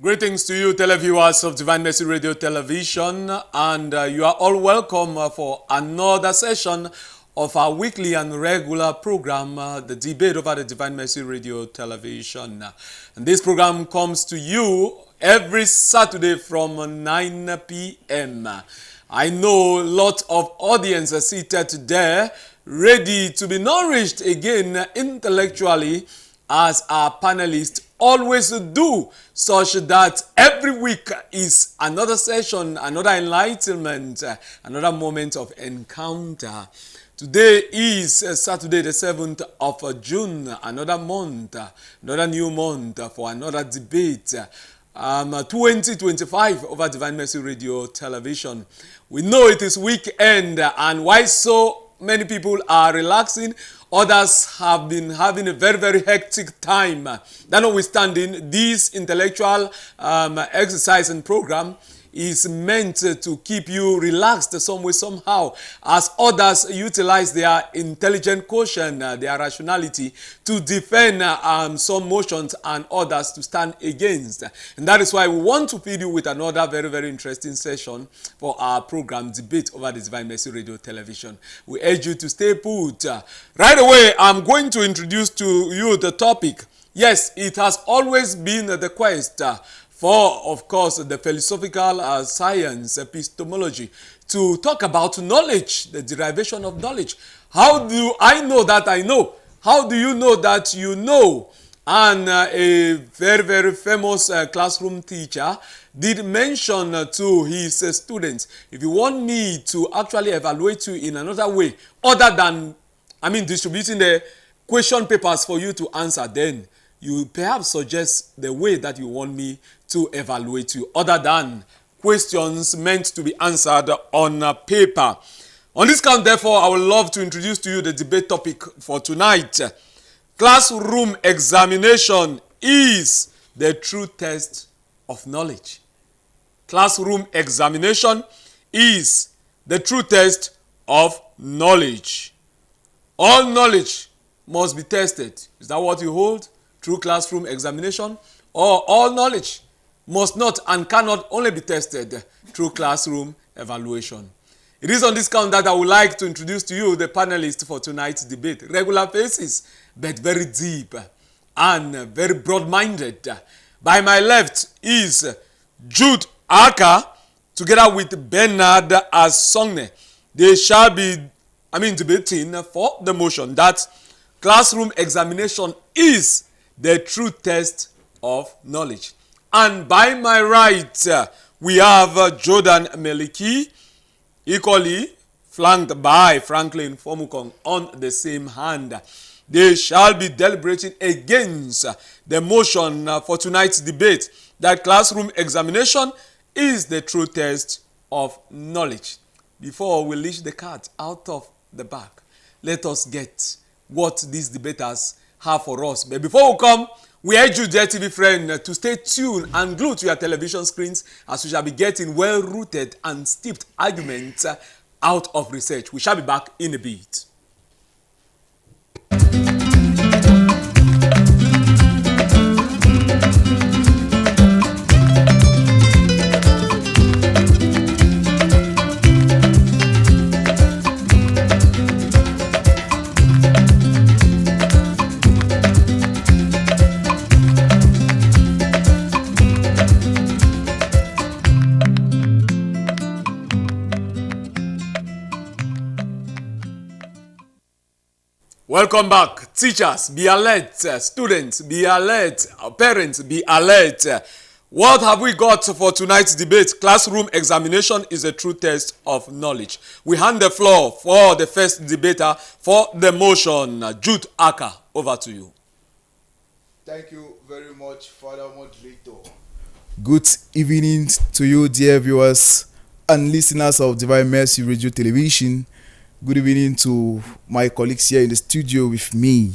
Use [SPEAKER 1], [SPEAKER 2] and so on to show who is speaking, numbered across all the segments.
[SPEAKER 1] Greetings to you, televiewers of Divine Mercy Radio Television, and you are all welcome for another session of our weekly and regular program, the debate over the Divine Mercy Radio Television. And this program comes to you every Saturday from 9 p.m. I know a lot of audience are seated there, ready to be nourished again intellectually, as our panelists always do, such that every week is another session, another enlightenment, another moment of encounter. Today is Saturday the 7th of June, another month, another new month for another debate. 2025 over Divine Mercy Radio Television. We know it is weekend, and why so many people are relaxing, others have been having a very, very hectic time. That notwithstanding, this intellectual exercise and program is meant to keep you relaxed some way, somehow, as others utilize their intelligent quotient, their rationality, to defend some motions and others to stand against. And that is why we want to feed you with another very, very interesting session for our program, Debate over the Divine Mercy Radio Television. We urge you to stay put. Right away, I'm going to introduce to you the topic. Yes, it has always been the quest for, of course, the philosophical science, epistemology, to talk about knowledge, the derivation of knowledge. How do I know that I know? How do you know that you know? And a very, very famous classroom teacher did mention to his students, if you want me to actually evaluate you in another way, other than, distributing the question papers for you to answer, then you perhaps suggest the way that you want me to evaluate you, other than questions meant to be answered on paper. On this count, therefore, I would love to introduce to you the debate topic for tonight. Classroom examination is the true test of knowledge. Classroom examination is the true test of knowledge. All knowledge must be tested. Is that what you hold? Through classroom examination? Or all knowledge must not and cannot only be tested through classroom evaluation? It is on this count that I would like to introduce to you the panelists for tonight's debate. Regular faces, but very deep and very broad-minded. By my left is Jude Aka, together with Bernard Asongne. They shall be debating for the motion that classroom examination is the true test of knowledge. And by my right, we have Jordan Meliki, equally flanked by Franklin Fomukong on the same hand. They shall be deliberating against the motion for tonight's debate that classroom examination is the true test of knowledge. Before we leash the cat out of the bag, let us get what these debaters have for us. But before we come, we urge you, dear TV friend, to stay tuned and glued to your television screens, as we shall be getting well-rooted and steeped arguments out of research. We shall be back in a bit. Welcome back. Teachers, be alert. Students, be alert. Parents, be alert. What have we got for tonight's debate? Classroom examination is a true test of knowledge. We hand the floor for the first debater for the motion. Jude Aka, over to you.
[SPEAKER 2] Thank you very much, Father Moderator.
[SPEAKER 3] Good evening to you, dear viewers and listeners of Divine Mercy Radio Television. Good evening to my colleagues here in the studio with me.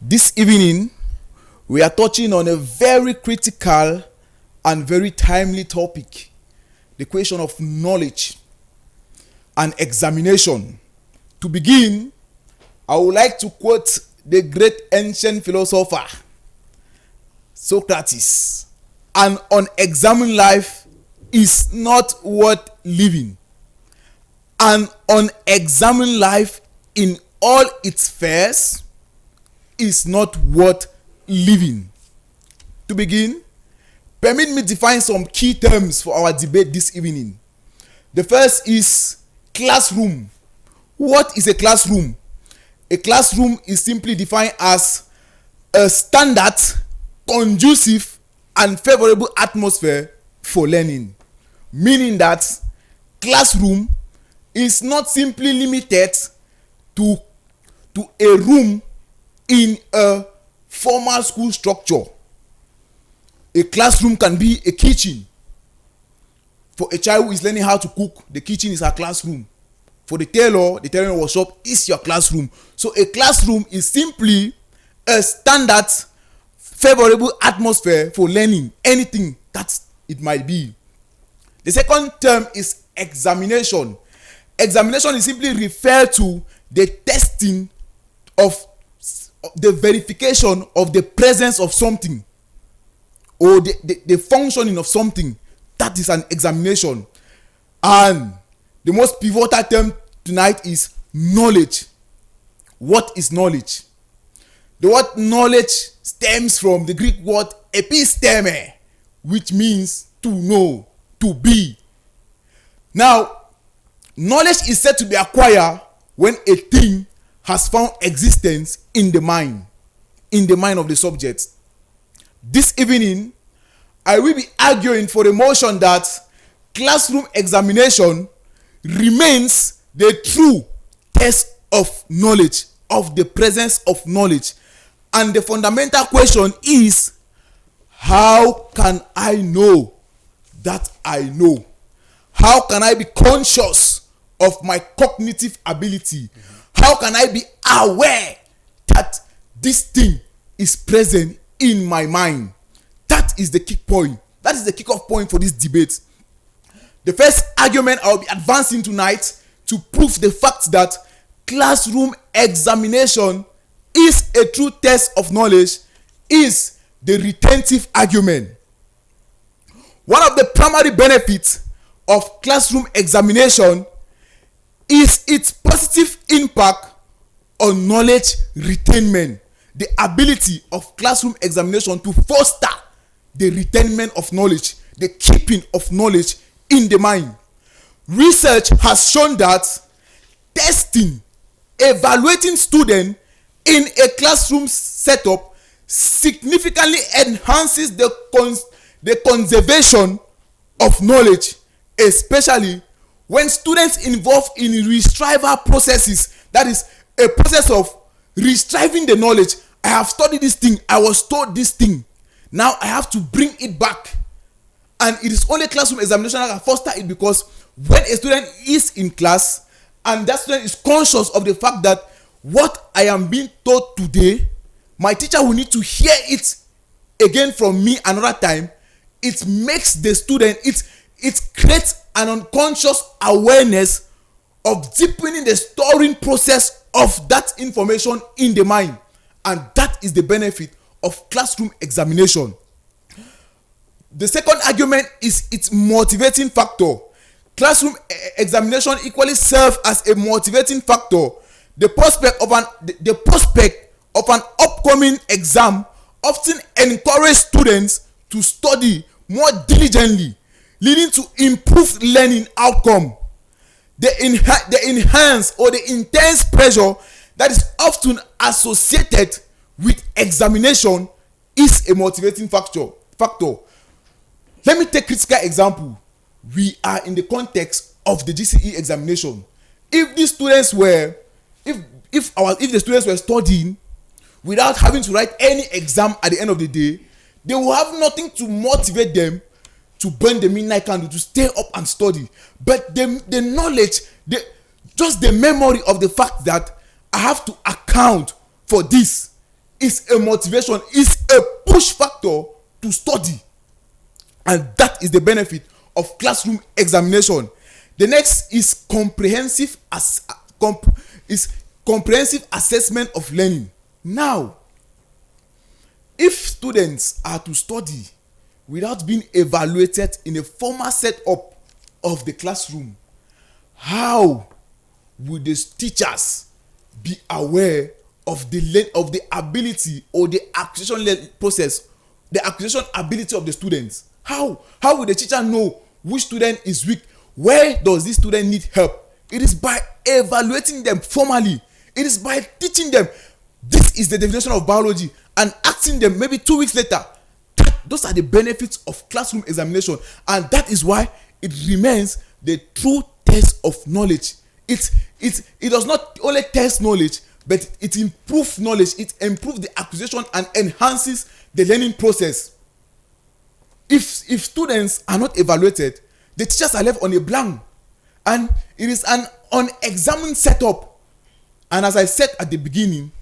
[SPEAKER 3] This evening, we are touching on a very critical and very timely topic, the question of knowledge and examination. To begin, I would like to quote the great ancient philosopher Socrates, An unexamined life is not worth living. An unexamined life in all its fares is not worth living. To begin, permit me define some key terms for our debate this evening. The first is classroom. What is a classroom? A classroom is simply defined as a standard, conducive, and favorable atmosphere for learning. Meaning that classroom is not simply limited to a room in a formal school structure. A classroom can be a kitchen. For a child who is learning how to cook, the kitchen is her classroom. For the tailoring workshop is your classroom. So a classroom is simply a standard, favorable atmosphere for learning, anything that it might be. The second term is examination. Examination is simply referred to the testing of the verification of the presence of something or the functioning of something. That is an examination. And the most pivotal term tonight is knowledge. What is knowledge? The word knowledge stems from the Greek word episteme, which means to know, to be. Now, knowledge is said to be acquired when a thing has found existence in the mind of the subject. This evening, I will be arguing for the motion that classroom examination remains the true test of knowledge, of the presence of knowledge. And the fundamental question is, how can I know that I know? How can I be conscious of my cognitive ability? How can I be aware that this thing is present in my mind? That is the key point. That is the kickoff point for this debate. The first argument I will be advancing tonight to prove the fact that classroom examination is a true test of knowledge is the retentive argument. One of the primary benefits of classroom examination is its positive impact on knowledge retainment. The ability of classroom examination to foster the retainment of knowledge, the keeping of knowledge in the mind. Research has shown that testing, evaluating students in a classroom setup significantly enhances the conservation of knowledge, especially when students involved in retrieval processes. That is a process of retrieving the knowledge. I have studied this thing, I was taught this thing, now I have to bring it back. And it is only classroom examination that can foster it, because when a student is in class and that student is conscious of the fact that what I am being taught today, my teacher will need to hear it again from me another time, it makes the student, it creates an unconscious awareness of deepening the storing process of that information in the mind. And that is the benefit of classroom examination. The second argument is its motivating factor. Classroom examination equally serves as a motivating factor. The prospect of an upcoming exam often encourages students to study more diligently, leading to improved learning outcome. The enhanced or the intense pressure that is often associated with examination is a motivating factor. Let me take critical example. We are in the context of the GCE examination. If the students were studying without having to write any exam at the end of the day, they will have nothing to motivate them to burn the midnight candle, to stay up and study. But the knowledge, just the memory of the fact that I have to account for this is a motivation, is a push factor to study. And that is the benefit of classroom examination. The next is comprehensive assessment of learning. Now, if students are to study without being evaluated in a formal setup of the classroom, how would the teachers be aware of the ability or the acquisition process, the acquisition ability of the students? How will the teacher know which student is weak? Where does this student need help? It is by evaluating them formally. It is by teaching them this is the definition of biology and asking them maybe 2 weeks later. Those are the benefits of classroom examination, and that is why it remains the true test of knowledge. It does not only test knowledge, but it improves knowledge. It improves the acquisition and enhances the learning process. If students are not evaluated, the teachers are left on a blank, and it is an unexamined setup. And as I said at the beginning,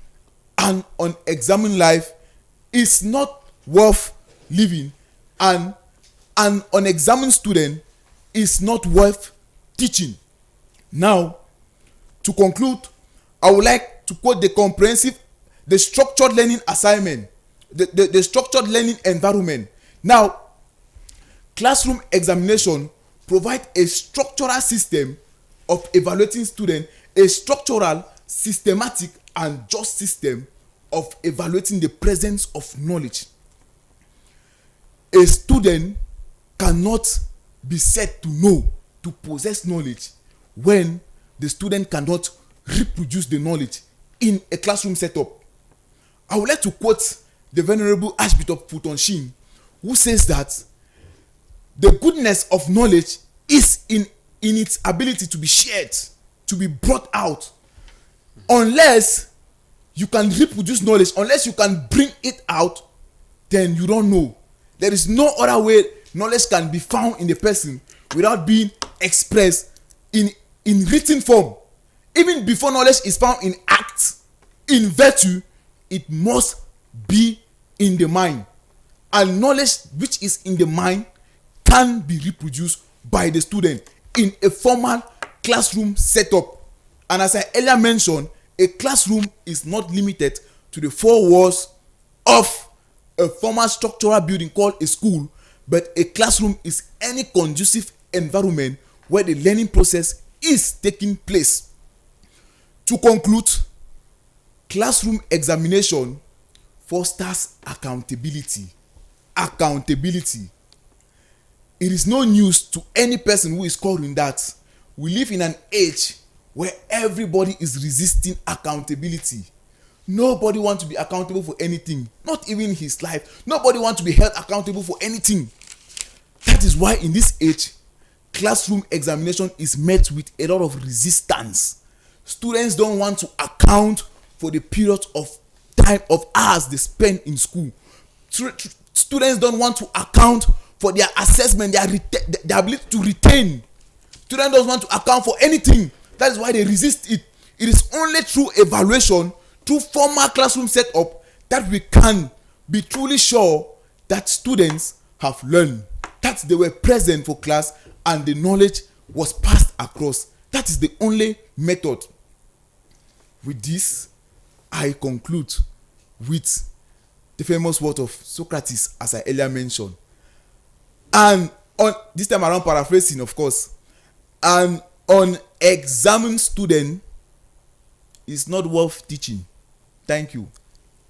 [SPEAKER 3] an unexamined life is not worth living, and an unexamined student is not worth teaching. Now, to conclude, I would like to quote the structured learning assignment, the structured learning environment. Now, classroom examination provide a structural system of evaluating students, a structural, systematic, and just system of evaluating the presence of knowledge. A student cannot be said to know, to possess knowledge, when the student cannot reproduce the knowledge in a classroom setup. I would like to quote the Venerable Archbishop Fulton Sheen, who says that the goodness of knowledge is in its ability to be shared, to be brought out. Unless you can reproduce knowledge, unless you can bring it out, then you don't know. There is no other way knowledge can be found in the person without being expressed in written form. Even before knowledge is found in act, in virtue, it must be in the mind. And knowledge which is in the mind can be reproduced by the student in a formal classroom setup. And as I earlier mentioned, a classroom is not limited to the four walls of a formal structural building called a school, but a classroom is any conducive environment where the learning process is taking place. To conclude, classroom examination fosters accountability. Accountability. It is no news to any person who is calling that. We live in an age where everybody is resisting accountability. Nobody wants to be accountable for anything, not even his life. Nobody wants to be held accountable for anything. That is why in this age, classroom examination is met with a lot of resistance. Students don't want to account for the period of time, of hours they spend in school. Students don't want to account for their assessment, their ability to retain. Students don't want to account for anything. That is why they resist it. It is only through evaluation, through formal classroom setup, that we can be truly sure that students have learned, that they were present for class and the knowledge was passed across. That is the only method. With this, I conclude with the famous word of Socrates, as I earlier mentioned. And on this time around, paraphrasing, of course, an unexamined student is not worth teaching. Thank you.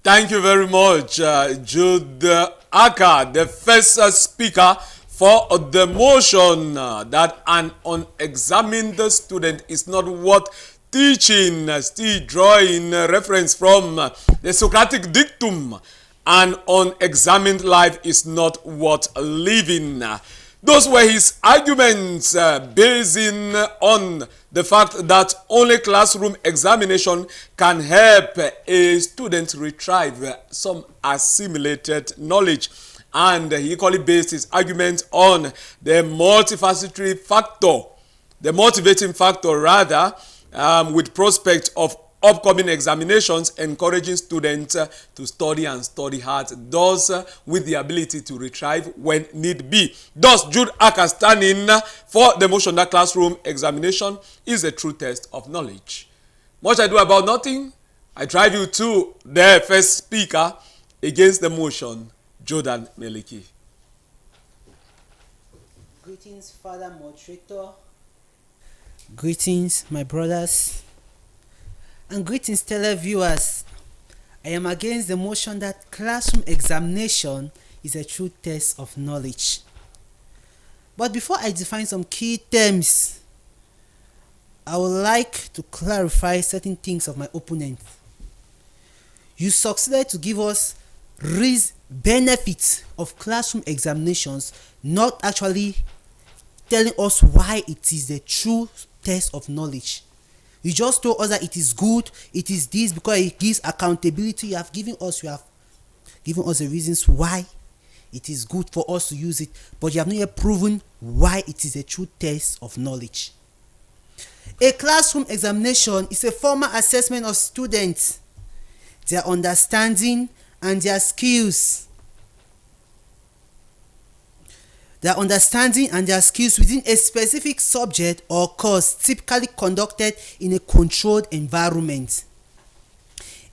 [SPEAKER 1] Thank you very much, Jude Aka, the first speaker for the motion that an unexamined student is not worth teaching. Still drawing reference from the Socratic dictum, an unexamined life is not worth living. Those were his arguments basing on the fact that only classroom examination can help a student retrieve some assimilated knowledge. And he equally based his argument on the multifaceted factor, the motivating factor rather, with prospect of upcoming examinations, encouraging students to study and study hard, thus with the ability to retrieve when need be. Thus, Jude Aka standing for the motion that classroom examination is a true test of knowledge. Much ado about nothing, I drive you to the first speaker against the motion, Jordan Meliki.
[SPEAKER 4] Greetings, Father Moderator. Greetings, my brothers. And greetings, televiewers. I am against the motion that classroom examination is a true test of knowledge. But before I define some key terms, I would like to clarify certain things of my opponent. You succeeded to give us benefits of classroom examinations, not actually telling us why it is the true test of knowledge. You just told us that it is good, it is this because it gives accountability. You have given us the reasons why it is good for us to use it, but you have not yet proven why it is a true test of knowledge. A classroom examination is a formal assessment of students, their understanding and their skills. Their understanding and their skills within a specific subject or course, typically conducted in a controlled environment.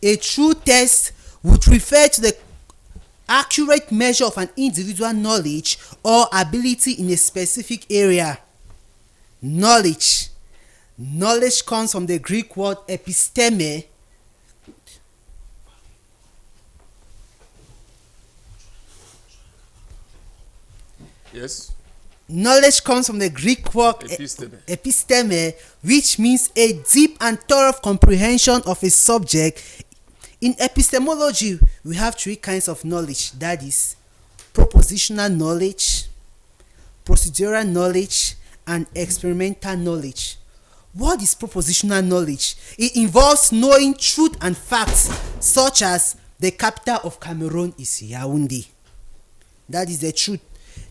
[SPEAKER 4] A true test would refer to the accurate measure of an individual knowledge or ability in a specific area. Knowledge comes from the Greek word episteme,
[SPEAKER 1] Yes.
[SPEAKER 4] Knowledge comes from the Greek word episteme, which means a deep and thorough comprehension of a subject. In epistemology, we have three kinds of knowledge, that is, propositional knowledge, procedural knowledge, and experimental knowledge. What is propositional knowledge? It involves knowing truth and facts, such as the capital of Cameroon is Yaoundé. That is the truth.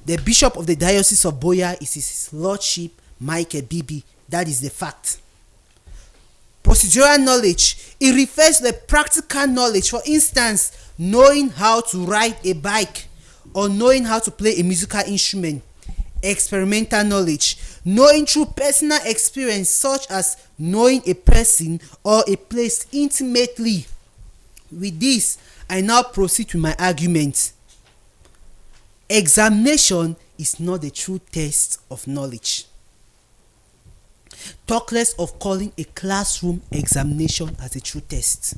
[SPEAKER 4] The bishop of the diocese of Boya is his lordship Michael Bibi. That is the fact. Procedural knowledge, it refers to the practical knowledge. For instance, knowing how to ride a bike or knowing how to play a musical instrument. Experimental knowledge, knowing through personal experience, such as knowing a person or a place intimately. With this, I now proceed to my argument. Examination is not the true test of knowledge. Talk less of calling a classroom examination as a true test.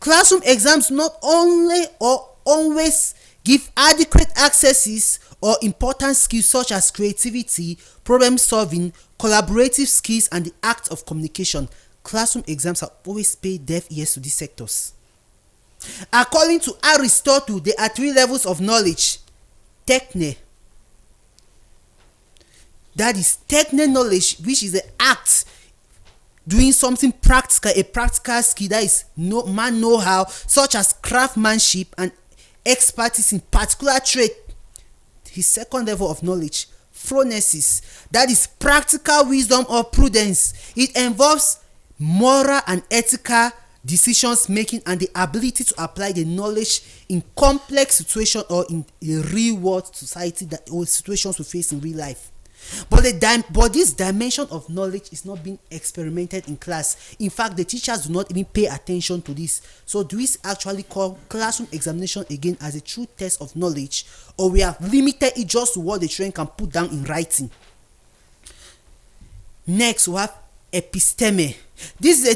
[SPEAKER 4] Classroom exams not only or always give adequate accesses or important skills such as creativity, problem solving, collaborative skills, and the act of communication. Classroom exams have always paid deaf ears to these sectors. According to Aristotle, there are three levels of knowledge. Techne, that is techne knowledge, which is the act doing something practical, a practical skill, that is man know-how, such as craftsmanship and expertise in particular trade. His second level of knowledge, phronesis, that is practical wisdom or prudence. It involves moral and ethical decisions making and the ability to apply the knowledge in complex situations or in a real world society that or situations we face in real life. But this dimension of knowledge is not being experimented in class. In fact, the teachers do not even pay attention to this. So do we actually call classroom examination again as a true test of knowledge, or we have limited it just to what the children can put down in writing? Next, we have episteme. This is a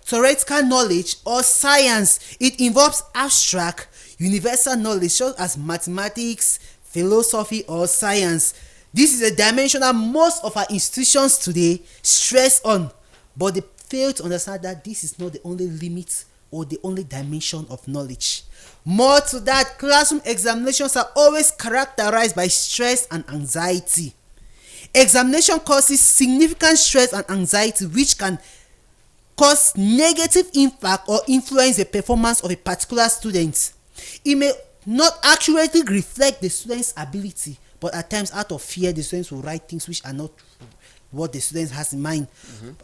[SPEAKER 4] theoretical knowledge or science. It involves abstract, universal knowledge such as mathematics, philosophy, or science. This is a dimension that most of our institutions today stress on, but they fail to understand that this is not the only limit or the only dimension of knowledge. More to that, classroom examinations are always characterized by stress and anxiety. Examination causes significant stress and anxiety, which can cause negative impact or influence the performance of a particular student. It may not accurately reflect the student's ability, but at times out of fear, the students will write things which are not what the student has in mind.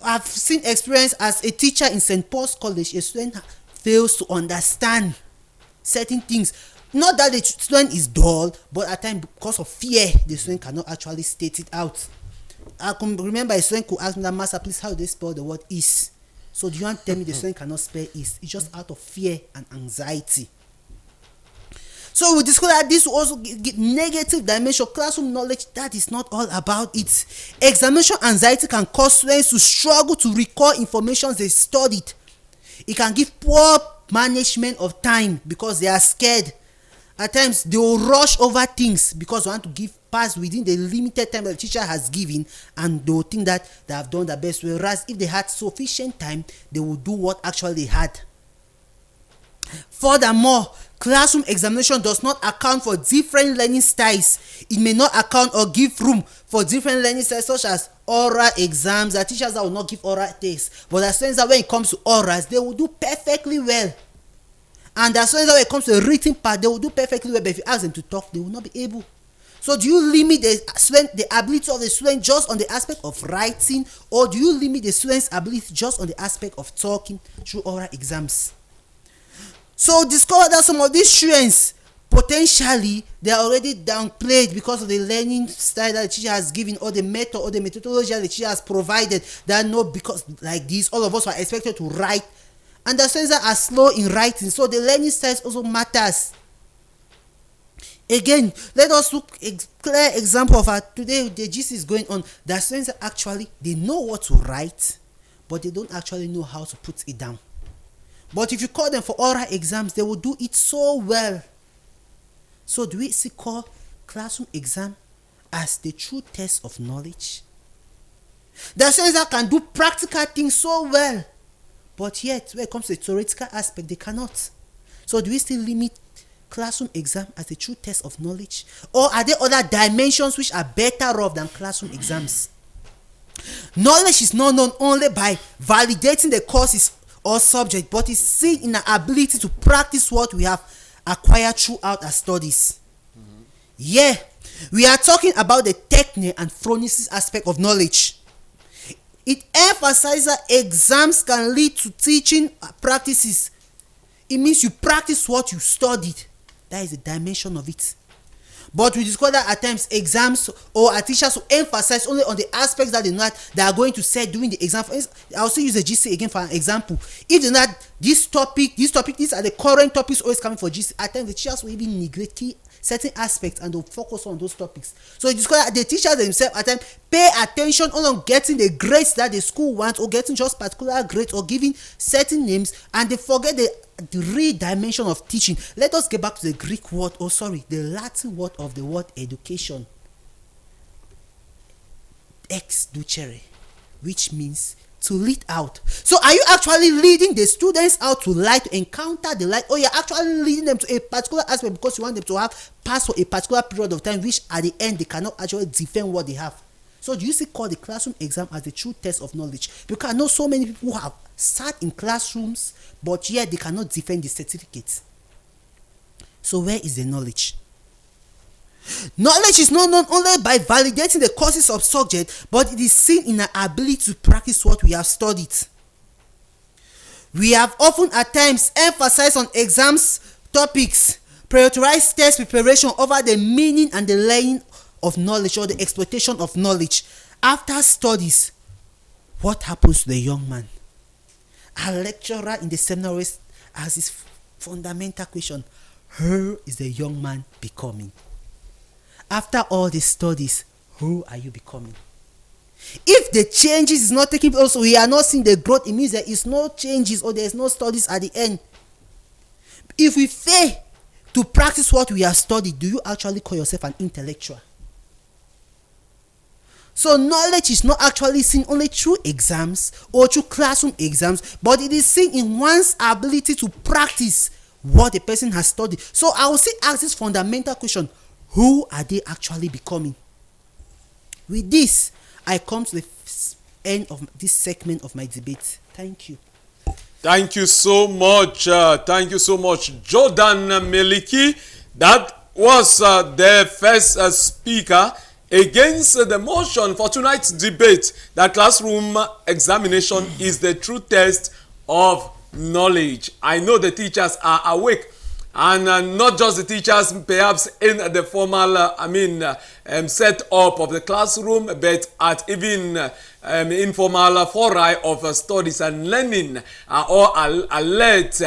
[SPEAKER 4] I've seen experience as a teacher in St. Paul's College. A student fails to understand certain things. Not that the student is dull, but at times because of fear, the student cannot actually state it out. I can remember a student could ask me, that, "Master, please, how do they spell the word is?" So do you want to tell me the student cannot spell is? It's just out of fear and anxiety. So we discover that this will also give negative dimension. Classroom knowledge, that is not all about it. Examination anxiety can cause students to struggle to recall information they studied. It can give poor management of time because they are scared. At times they will rush over things because they want to give pass within the limited time that the teacher has given, and they will think that they have done the best. Whereas if they had sufficient time, they will do what actually they had. Furthermore, classroom examination does not account for different learning styles. It may not account or give room for different learning styles such as oral exams. There are teachers that will not give oral tests, but there are students that when it comes to orals, they will do perfectly well. And there are students that when it comes to the written part, they will do perfectly well, but if you ask them to talk, they will not be able. So do you limit the ability of the student just on the aspect of writing, or do you limit the student's ability just on the aspect of talking through oral exams? So discover that some of these students, potentially they are already downplayed because of the learning style that the teacher has given, or the method or the methodology that the teacher has provided. That no, because like this, all of us are expected to write, and the students that are slow in writing. So the learning styles also matters. Again, let us look a clear example of how today the gist is going on. The students that actually they know what to write, but they don't actually know how to put it down. But if you call them for oral exams, they will do it so well. So do we still call classroom exam as the true test of knowledge? There are students that can do practical things so well, but yet when it comes to the theoretical aspect, they cannot. So do we still limit classroom exam as the true test of knowledge? Or are there other dimensions which are better off than classroom exams? Knowledge is not known only by validating the courses or subject, but is seen in our ability to practice what we have acquired throughout our studies. Yeah, we are talking about the technique and phronesis aspect of knowledge. It emphasizes that exams can lead to teaching practices. It means you practice what you studied. That is the dimension of it. But we discover that at times exams or our teachers will emphasize only on the aspects that they know that they are going to say during the exam. I'll also use the GC again for an example. If they know that this topic, these are the current topics always coming for GC, at times the teachers will even neglect certain aspects and they'll focus on those topics. So you discover that the teachers themselves at times pay attention on getting the grades that the school wants, or getting just particular grades, or giving certain names, and they forget the real dimension of teaching. Let us get back to the Greek word, the Latin word of the word education. Ex ducere, which means to lead out. So are you actually leading the students out to light, to encounter the light, or you're actually leading them to a particular aspect because you want them to have pass for a particular period of time, which at the end they cannot actually defend what they have? So do you still call the classroom exam as the true test of knowledge? Because I know so many people who have sat in classrooms, but yet they cannot defend the certificates. So where is the knowledge? Knowledge is not known only by validating the courses of subject, but it is seen in our ability to practice what we have studied. We have often at times emphasized on exams topics, prioritize test preparation over the meaning and the learning of knowledge, or the exploitation of knowledge. After studies, what happens to the young man? Our lecturer in the seminar always has this fundamental question: who is the young man becoming? After all the studies, who are you becoming? If the changes is not taking place, we are not seeing the growth, it means there is no changes or there is no studies at the end. If we fail to practice what we have studied, do you actually call yourself an intellectual? So knowledge is not actually seen only through exams or through classroom exams, but it is seen in one's ability to practice what the person has studied. So I will still ask this fundamental question: who are they actually becoming? With this, I come to the end of this segment of my debate. Thank you.
[SPEAKER 1] Thank you so much. Thank you so much, Jordan Meliki. That was the first speaker against the motion for tonight's debate that classroom examination is the true test of knowledge. I know the teachers are awake, and not just the teachers perhaps in the formal set up of the classroom, but at even informal fora of studies and learning, or alert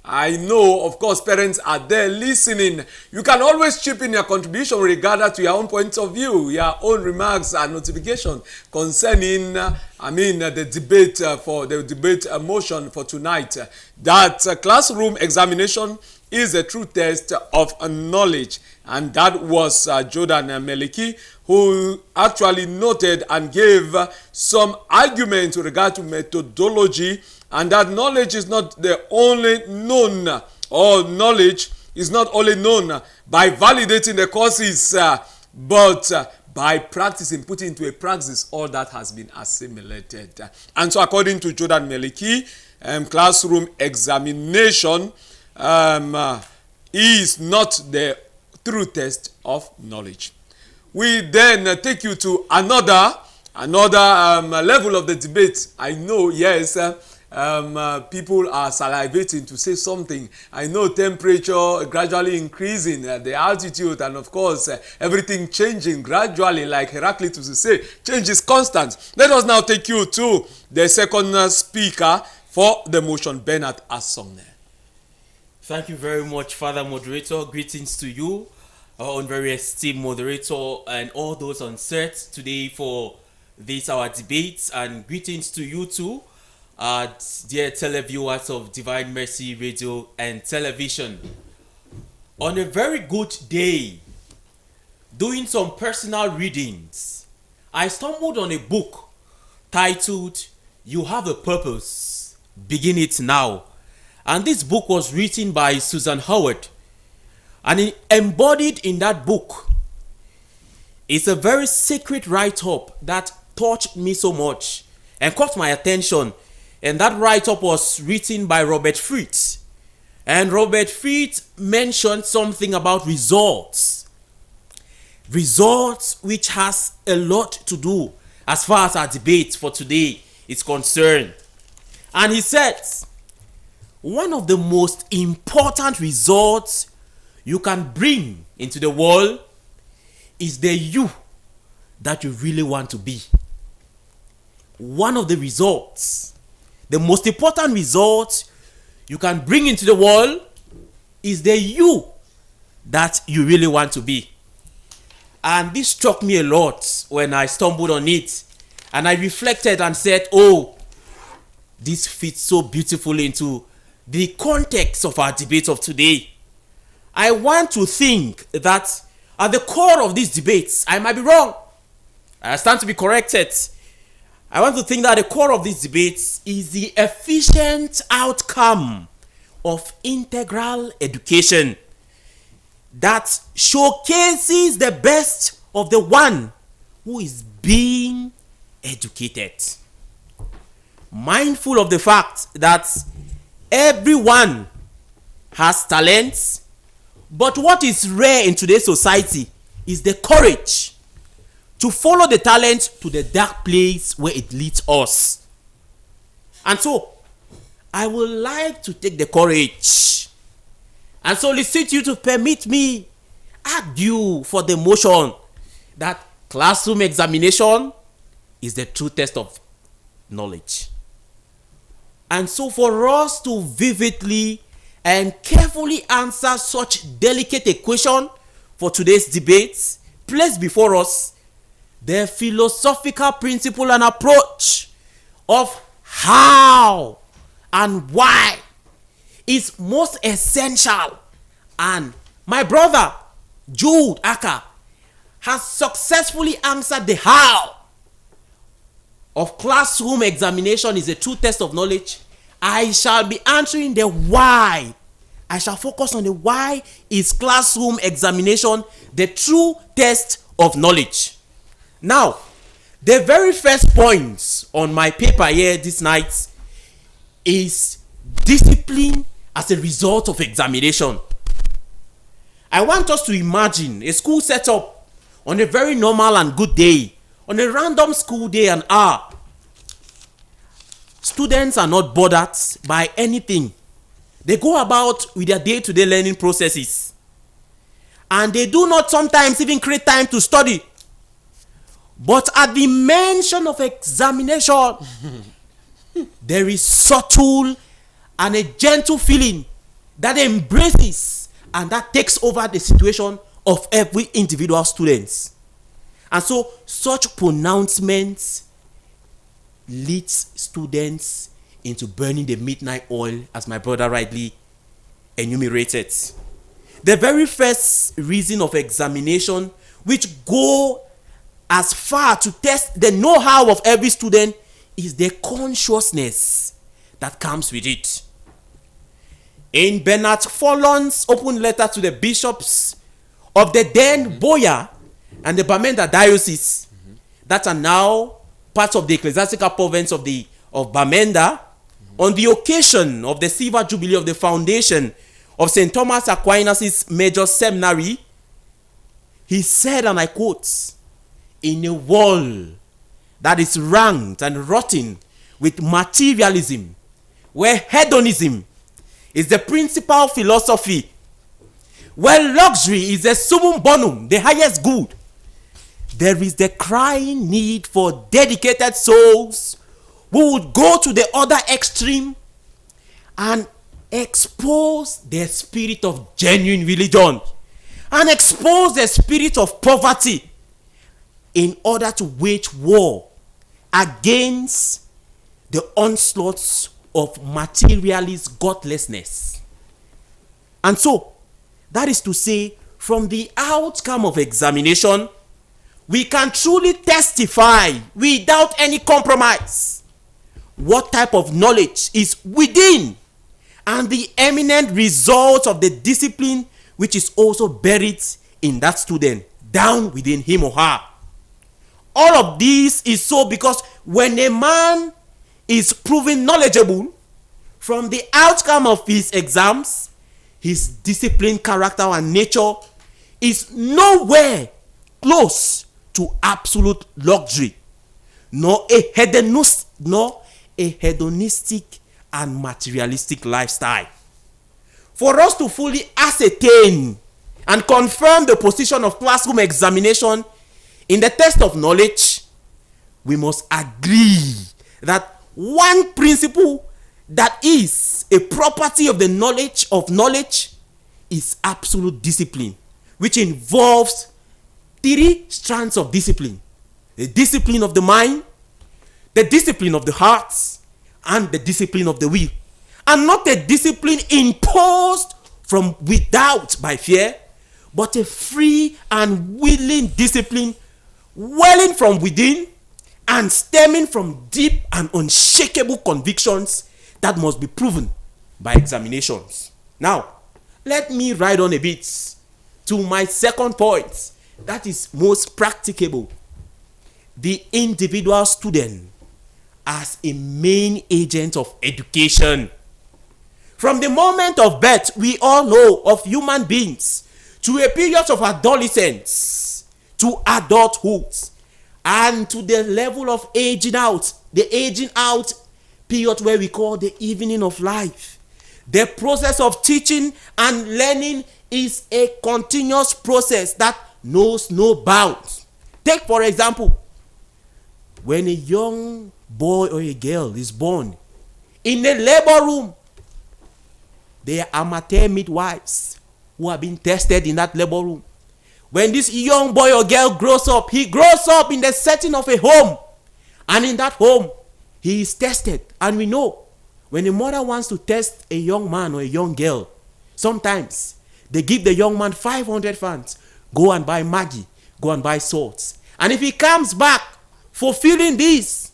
[SPEAKER 1] I know, of course, parents are there listening. You can always chip in your contribution regarding to your own point of view, your own remarks and notification concerning, the debate for the debate motion for tonight. That classroom examination is a true test of knowledge, and that was Jordan Meliki, who actually noted and gave some arguments with regard to methodology, and that knowledge is not the only known, or knowledge is not only known by validating the courses, but by practicing, putting into a practice all that has been assimilated. And so according to Jordan Meliki, classroom examination is not the true test of knowledge. We then take you to another level of the debate. I know, yes, people are salivating to say something. I know temperature gradually increasing, the altitude, and of course everything changing gradually, like Heraclitus will say, change is constant. Let us now take you to the second speaker for the motion, Bernard Asongne.
[SPEAKER 5] Thank you very much, Father Moderator. Greetings to you, our own very esteemed moderator, and all those on set today for this our debate, and greetings to you too, dear televiewers of Divine Mercy Radio and Television. On a very good day, doing some personal readings, I stumbled on a book titled You Have a Purpose, Begin It Now. And this book was written by Susan Howard. And embodied in that book is a very sacred write-up that touched me so much and caught my attention. And that write-up was written by Robert Fritz. And Robert Fritz mentioned something about results. Results which has a lot to do as far as our debate for today is concerned. And he says, one of the most important results you can bring into the world is the you that you really want to be. One of the results, the most important results you can bring into the world is the you that you really want to be. And this struck me a lot when I stumbled on it. And I reflected and said, oh, this fits so beautifully into the context of our debate of today. I want to think that at the core of these debates, I might be wrong, I stand to be corrected. I want to think that the core of these debates is the efficient outcome of integral education that showcases the best of the one who is being educated. Mindful of the fact that everyone has talents, but what is rare in today's society is the courage to follow the talent to the dark place where it leads us. And so, I would like to take the courage and solicit you to permit me argue for the motion that classroom examination is the true test of knowledge. And so for us to vividly and carefully answer such delicate a question for today's debate, placed before us the philosophical principle and approach of how and why is most essential. And my brother Jude Aka has successfully answered the how of classroom examination is a true test of knowledge. I shall be answering the why. I shall focus on the why is classroom examination the true test of knowledge. Now, the very first point on my paper here this night is discipline as a result of examination. I want us to imagine a school setup on a very normal and good day, on a random school day and hour. Students are not bothered by anything. They go about with their day-to-day learning processes. And they do not sometimes even create time to study. But at the mention of examination, there is subtle and a gentle feeling that embraces and that takes over the situation of every individual student. And so such pronouncements leads students into burning the midnight oil, as my brother rightly enumerated. The very first reason of examination, which go as far to test the know-how of every student, is the consciousness that comes with it. In Bernard Furlong's open letter to the bishops of the then Boya and the Bamenda diocese, that are now part of the ecclesiastical province of Bamenda, on the occasion of the silver jubilee of the foundation of St. Thomas Aquinas' major seminary, he said, and I quote, "In a world that is ranked and rotting with materialism, where hedonism is the principal philosophy, where luxury is the summum bonum, the highest good, there is the crying need for dedicated souls who would go to the other extreme and expose the spirit of genuine religion and expose the spirit of poverty in order to wage war against the onslaughts of materialist godlessness." And so, that is to say, from the outcome of examination, we can truly testify without any compromise what type of knowledge is within and the eminent result of the discipline which is also buried in that student, down within him or her. All of this is so because when a man is proven knowledgeable from the outcome of his exams, his disciplined character and nature is nowhere close to absolute luxury, nor a hedonistic and materialistic lifestyle. For us to fully ascertain and confirm the position of classroom examination in the test of knowledge, we must agree that one principle that is a property of the knowledge is absolute discipline, which involves 3 strands of discipline: the discipline of the mind, the discipline of the heart, and the discipline of the will. And not a discipline imposed from without by fear, but a free and willing discipline welling from within and stemming from deep and unshakable convictions that must be proven by examinations. Now, let me ride on a bit to my second point, that is most practicable: the individual student as a main agent of education. From the moment of birth, we all know of human beings to a period of adolescence, to adulthood, and to the level of aging out, the aging out period where we call the evening of life. The process of teaching and learning is a continuous process that knows no bounds. Take, for example, when a young boy or a girl is born in a labor room, there are amateur midwives who are being tested in that labor room. When this young boy or girl grows up, he grows up in the setting of a home, and in that home he is tested. And we know when a mother wants to test a young man or a young girl, sometimes they give the young man 500 francs. Go and buy Maggi, go and buy salt. And if he comes back fulfilling this,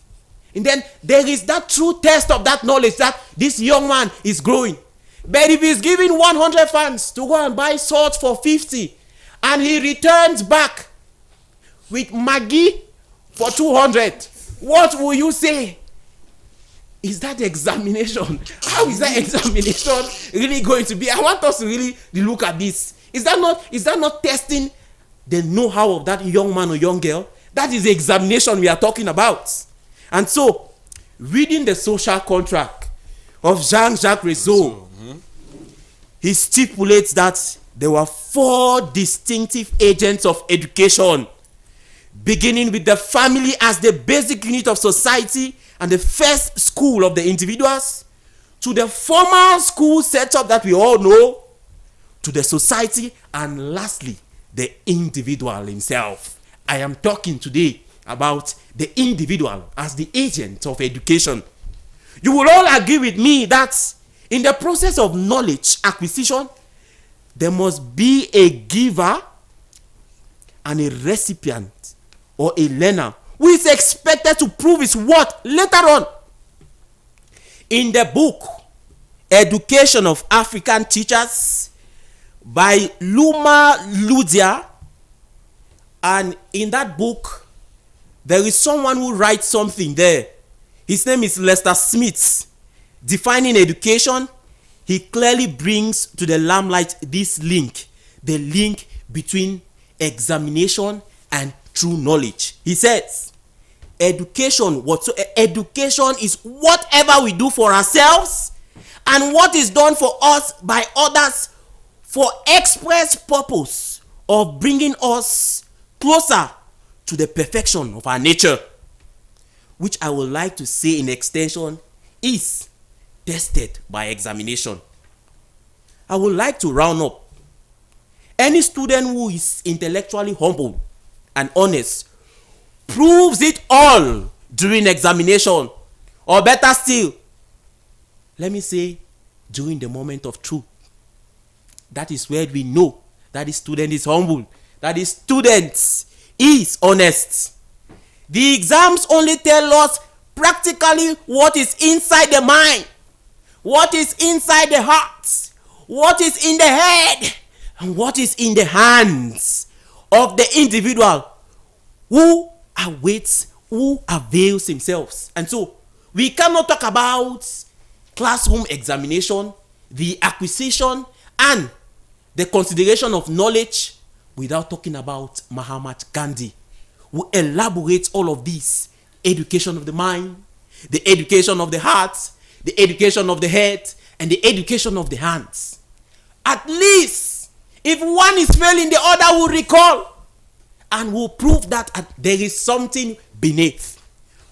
[SPEAKER 5] and then there is that true test of that knowledge that this young man is growing. But if he's giving 100 francs to go and buy salt for 50, and he returns back with Maggi for 200, what will you say? Is that examination? How is that examination really going to be? I want us to really look at this. Is that not testing the know-how of that young man or young girl? That is the examination we are talking about. And so, reading the social contract of Jean-Jacques Rousseau, he stipulates that there were 4 distinctive agents of education, beginning with the family as the basic unit of society and the first school of the individuals, to the formal school setup that we all know, to the society, and lastly, the individual himself. I am talking today about the individual as the agent of education. You will all agree with me that in the process of knowledge acquisition, there must be a giver and a recipient or a learner who is expected to prove his worth later on. In the book Education of African Teachers by Luma Ludia, and in that book there is someone who writes something there. His name is Lester Smith. Defining education, he clearly brings to the limelight this link, the link between examination and true knowledge. He says, education is whatever we do for ourselves and what is done for us by others for express purpose of bringing us closer to the perfection of our nature, which I would like to say in extension is tested by examination. I would like to round up. Any student who is intellectually humble and honest proves it all during examination, or better still, let me say, during the moment of truth. That is where we know that the student is humble, that the student is honest. The exams only tell us practically what is inside the mind, what is inside the heart, what is in the head, and what is in the hands of the individual who awaits, who avails himself. And so we cannot talk about classroom examination, the acquisition and the consideration of knowledge without talking about Mahatma Gandhi, who elaborates all of these: education of the mind, the education of the heart, the education of the head, and the education of the hands. At least, if one is failing, the other will recall and will prove that there is something beneath.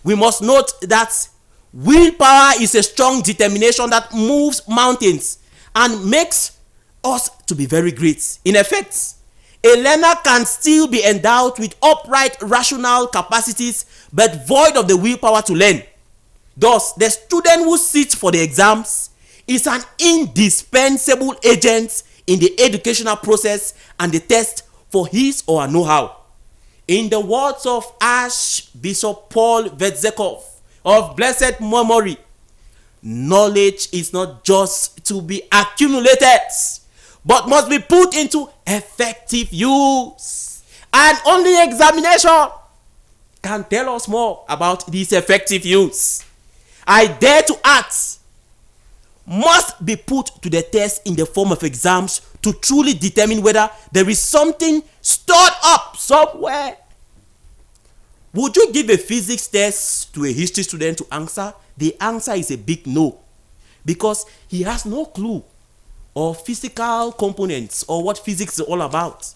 [SPEAKER 5] We must note that willpower is a strong determination that moves mountains and makes us to be very great. In effect, a learner can still be endowed with upright rational capacities but void of the willpower to learn. Thus, the student who sits for the exams is an indispensable agent in the educational process and the test for his or her know-how. In the words of Archbishop Paul Vetzekov of blessed memory, knowledge is not just to be accumulated, but must be put into effective use. And only examination can tell us more about this effective use. I dare to ask, must be put to the test in the form of exams to truly determine whether there is something stored up somewhere. Would you give a physics test to a history student to answer? The answer is a big no, because he has no clue of physical components or what physics is all about.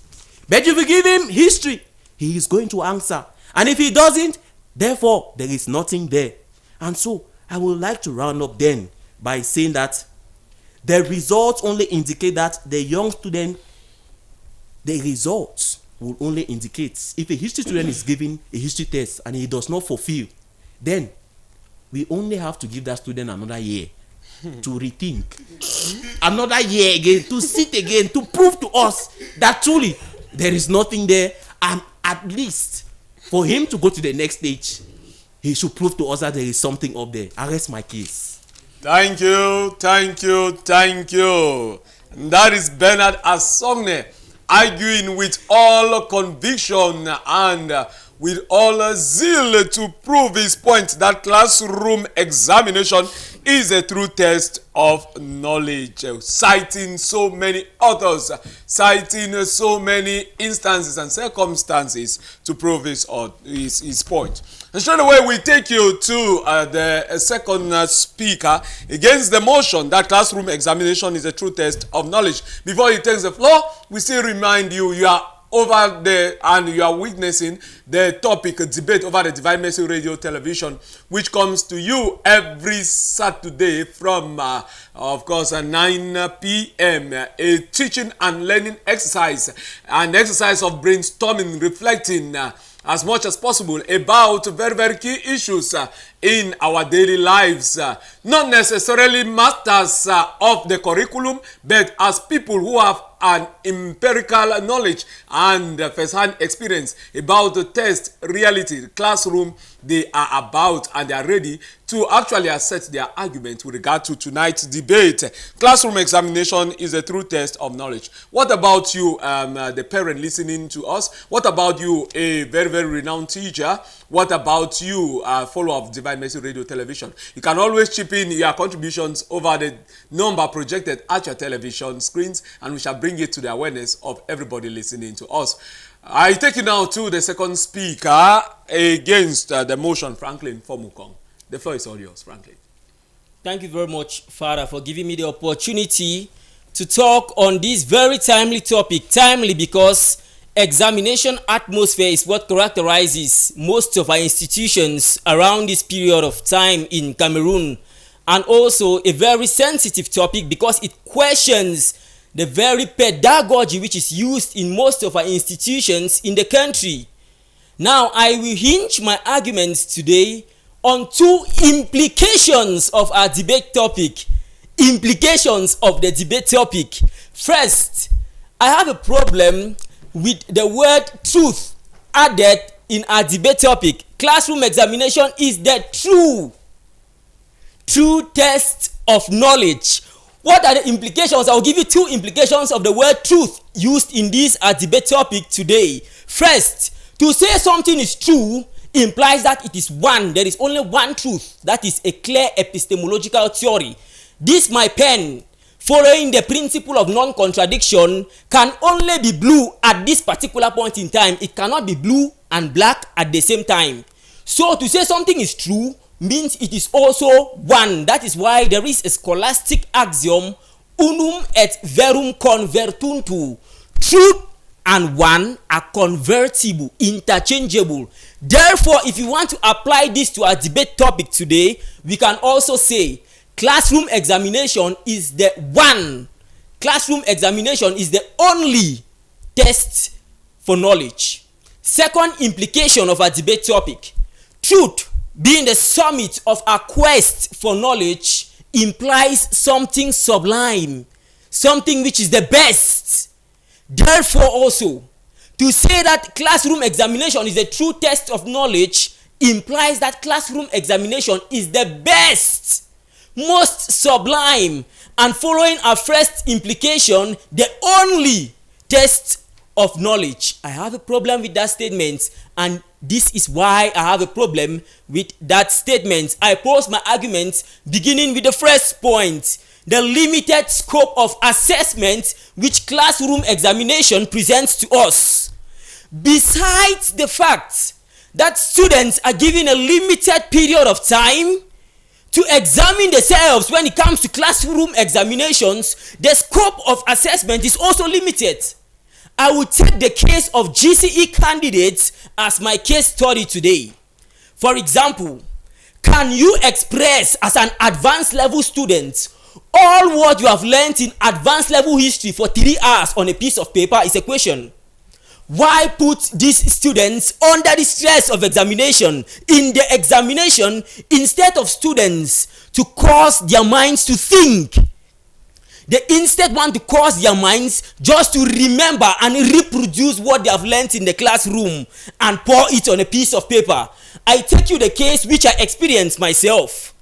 [SPEAKER 5] But if you give him history, he is going to answer. And if he doesn't, therefore, there is nothing there. And so, I would like to round up then by saying that the results only indicate that the young student, the results will only indicate if a history student is given a history test and he does not fulfill, then we only have to give that student another year to rethink, another year again to sit again to prove to us that truly there is nothing there, and at least for him to go to the next stage, he should prove to us that there is something up there. I rest my case.
[SPEAKER 1] Thank you, thank you, thank you. And that is Bernard Asongne arguing with all conviction and with all zeal to prove his point that classroom examination is a true test of knowledge, citing so many authors, citing so many instances and circumstances to prove his point. And straight away we take you to the second speaker against the motion that classroom examination is a true test of knowledge. Before he takes the floor, we still remind you, you are over the, and you are witnessing the topic debate over the Divine Mercy Radio Television, which comes to you every Saturday from of course 9 p.m. A teaching and learning exercise, an exercise of brainstorming, reflecting as much as possible about very, very key issues in our daily lives. Not necessarily masters of the curriculum, but as people who have an empirical knowledge and first-hand experience about the test, reality, the classroom they are about, and they are ready to actually assert their argument with regard to tonight's debate. Classroom examination is a true test of knowledge. What about you, the parent listening to us? What about you, a very, very renowned teacher? What about you, follower of Divine Mercy Radio Television? You can always chip in your contributions over the number projected at your television screens, and we shall bring it to the awareness of everybody listening to us. I take you now to the second speaker against the motion, Franklin Fomukong. The floor is all yours, Franklin.
[SPEAKER 5] Thank you very much, Father, for giving me the opportunity to talk on this very timely topic. Timely because examination atmosphere is what characterizes most of our institutions around this period of time in Cameroon, and also a very sensitive topic because it questions the very pedagogy which is used in most of our institutions in the country. Now, I will hinge my arguments today on two implications of our debate topic. Implications of the debate topic. First, I have a problem with the word truth added in our debate topic. Classroom examination is the true test of knowledge. What are the implications? I will give you two implications of the word truth used in this debate topic today. First, to say something is true implies that it is one. There is only one truth. That is a clear epistemological theory. This, my pen, following the principle of non-contradiction, can only be blue at this particular point in time. It cannot be blue and black at the same time. So to say something is true means it is also one. That is why there is a scholastic axiom, unum et verum convertuntur. Truth and one are convertible, interchangeable. Therefore, if you want to apply this to our debate topic today, we can also say classroom examination is the one. Classroom examination is the only test for knowledge. Second implication of our debate topic, truth being the summit of our quest for knowledge implies something sublime, something which is the best. Therefore also, to say that classroom examination is a true test of knowledge implies that classroom examination is the best, most sublime, and following our first implication, the only test of knowledge. I have a problem with that statement, and this is why I have a problem with that statement. I pose my argument beginning with the first point, the limited scope of assessment which classroom examination presents to us. Besides the fact that students are given a limited period of time to examine themselves when it comes to classroom examinations, the scope of assessment is also limited. I will take the case of GCE candidates as my case study today. For example, can you express as an advanced level student all what you have learned in advanced level history for 3 hours on a piece of paper? Is a question. Why put these students under the stress of examination? In the examination, instead of students to cause their minds to think, they instead want to cause their minds just to remember and reproduce what they have learned in the classroom and pour it on a piece of paper. I take you the case which I experienced myself.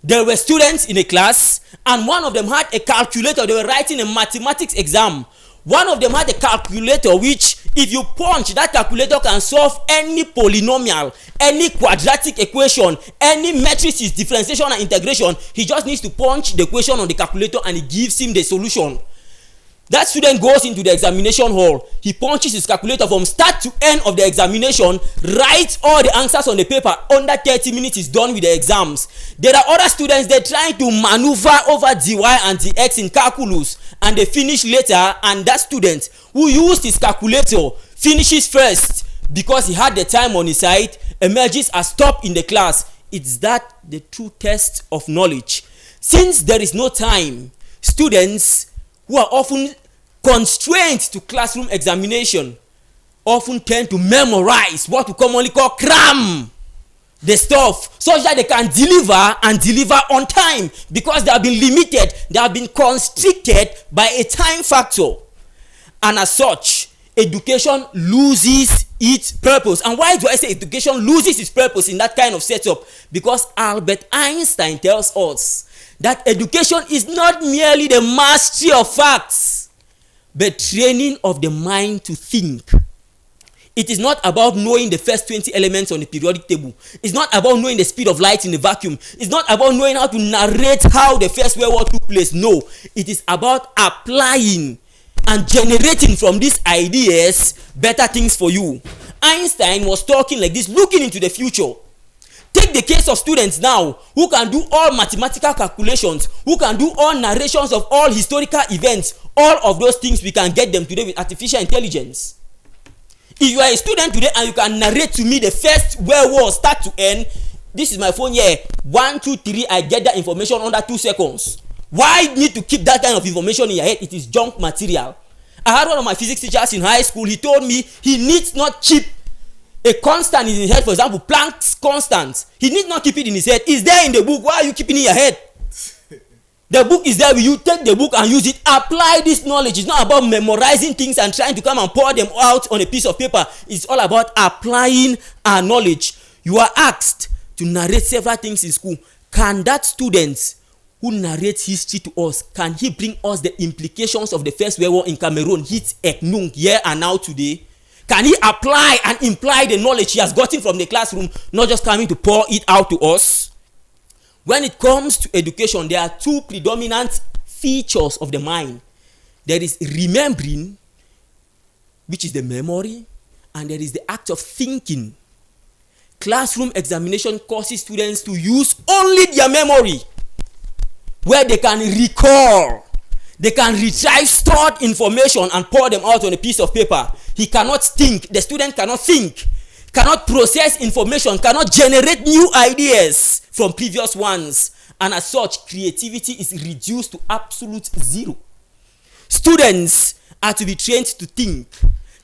[SPEAKER 5] There were students in a class and one of them had a calculator. They were writing a mathematics exam. One of them had a calculator which, if you punch, that calculator can solve any polynomial, any quadratic equation, any matrices, differentiation and integration. He just needs to punch the equation on the calculator and it gives him the solution. That student goes into the examination hall. He punches his calculator from start to end of the examination, writes all the answers on the paper. Under 30 minutes, is done with the exams. There are other students, they're trying to maneuver over dy and dx in calculus, and they finish later, and that student who used his calculator finishes first because he had the time on his side emerges as top in the class. It's that the true test of knowledge. Since there is no time, students who are often constrained to classroom examination often tend to memorize, what we commonly call cram the stuff, such that they can deliver and deliver on time, because they have been limited, they have been constricted by a time factor. And as such, education loses its purpose. And why do I say education loses its purpose in that kind of setup? Because Albert Einstein tells us that education is not merely the mastery of facts, but training of the mind to think. It is not about knowing the first 20 elements on the periodic table. It's not about knowing the speed of light in a vacuum. It's not about knowing how to narrate how the First World War took place. No, it is about applying and generating from these ideas better things for you. Einstein was talking like this, looking into the future. Take the case of students now who can do all mathematical calculations, who can do all narrations of all historical events. All of those things we can get them today with artificial intelligence. If you are a student today and you can narrate to me the First World War start to end, this is my phone here, 1, 2, 3, I get that information under 2 seconds. Why need to keep that kind of information in your head? It is junk material. I had one of my physics teachers in high school. He told me he needs not keep a constant in his head. For example, Planck's constant. He needs not keep it in his head. It's there in the book. Why are you keeping it in your head? The book is there. Will you take the book and use it? Apply this knowledge. It's not about memorizing things and trying to come and pour them out on a piece of paper. It's all about applying our knowledge. You are asked to narrate several things in school. Can that student who narrates history to us, can he bring us the implications of the First World War in Cameroon, hit Eknung, here and now today? Can he apply and imply the knowledge he has gotten from the classroom, not just coming to pour it out to us? When it comes to education, there are 2 predominant features of the mind. There is remembering, which is the memory, and there is the act of thinking. Classroom examination causes students to use only their memory, where they can recall, they can retrieve stored information and pour them out on a piece of paper. He cannot think, the student cannot think, cannot process information, cannot generate new ideas from previous ones, and as such, creativity is reduced to absolute zero. Students are to be trained to think.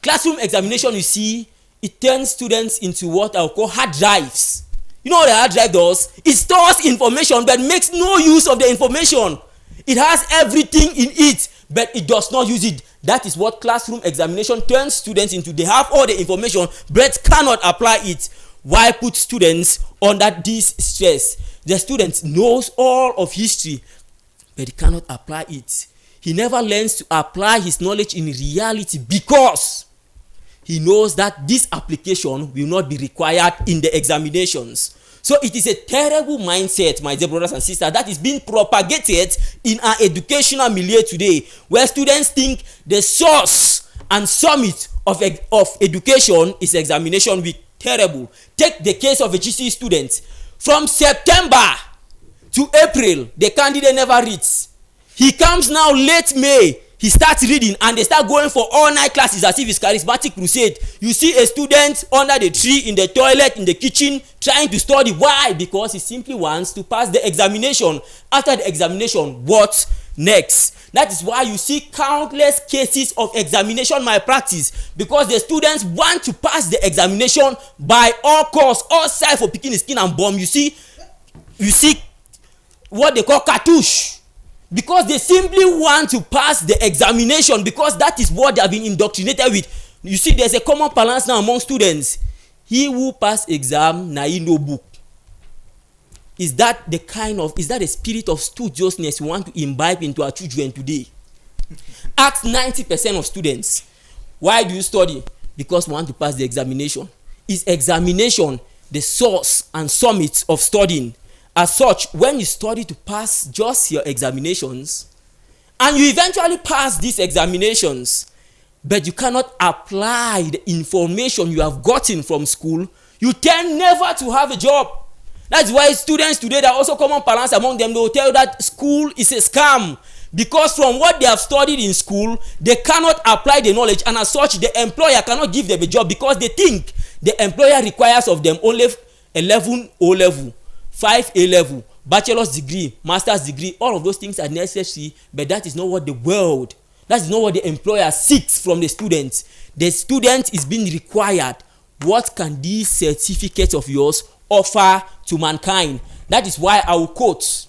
[SPEAKER 5] Classroom examination, you see, it turns students into what I'll call hard drives. You know what a hard drive does? It stores information but makes no use of the information. It has everything in it, but it does not use it. That is what classroom examination turns students into. They have all the information but cannot apply it. Why put students under this stress? The student knows all of history, but he cannot apply it. He never learns to apply his knowledge in reality because he knows that this application will not be required in the examinations. So it is a terrible mindset, my dear brothers and sisters, that is being propagated in our educational milieu today, where students think the source and summit of education is examination week. Terrible. Take the case of a GC student. From September to April, the candidate never reads. He comes now late May, he starts reading, and they start going for all-night classes as if it's charismatic crusade. You see a student under the tree, in the toilet, in the kitchen, trying to study. Why? Because he simply wants to pass the examination. After the examination, what next? That is why you see countless cases of examination malpractice, because the students want to pass the examination by all costs, all sides for picking the skin and bomb. You see what they call cartouche, because they simply want to pass the examination, because that is what they have been indoctrinated with. You see, there's a common balance now among students. He who pass exam, na he no book. Is that the spirit of studiousness we want to imbibe into our children today? Ask 90% of students, why do you study? Because we want to pass the examination. Is examination the source and summit of studying? As such, when you study to pass just your examinations, and you eventually pass these examinations, but you cannot apply the information you have gotten from school, you tend never to have a job. That's why students today, there are also common parents among them. They will tell you that school is a scam. because from what they have studied in school, they cannot apply the knowledge, and as such the employer cannot give them a job because they think the employer requires of them only 11 O level, 5 A level, bachelor's degree, master's degree. All of those things are necessary, but that is not what the world, that is not what the employer seeks from the student. The student is being required, what can these certificates of yours offer to mankind? That is why I will quote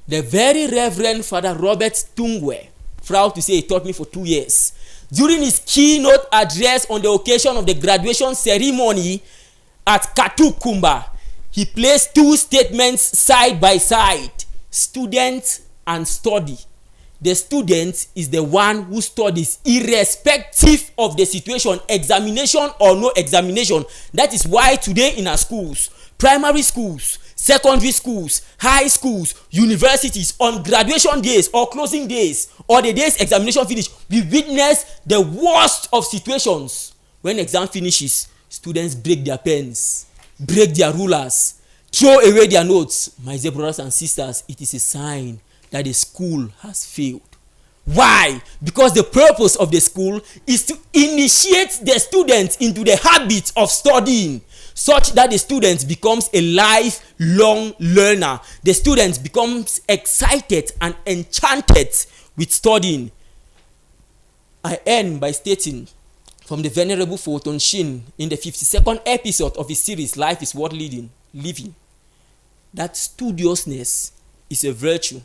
[SPEAKER 5] the very Reverend Father Robert Tungwe, proud to say he taught me for 2 years, during his keynote address on the occasion of the graduation ceremony at Katukumba. He placed 2 statements side by side: student and study. The student is the one who studies irrespective of the situation, examination or no examination. That is why today in our schools, primary schools, secondary schools, high schools, universities, on graduation days or closing days or the days examination finish, we witness the worst of situations. When exam finishes, students break their pens, break their rulers, throw away their notes. My dear brothers and sisters, it is a sign that the school has failed. Why? Because the purpose of the school is to initiate the students into the habit of studying, such that the student becomes a lifelong learner. The student becomes excited and enchanted with studying. I end by stating from the Venerable Fulton Sheen in the 52nd episode of his series Life is Worth Living, that studiousness is a virtue,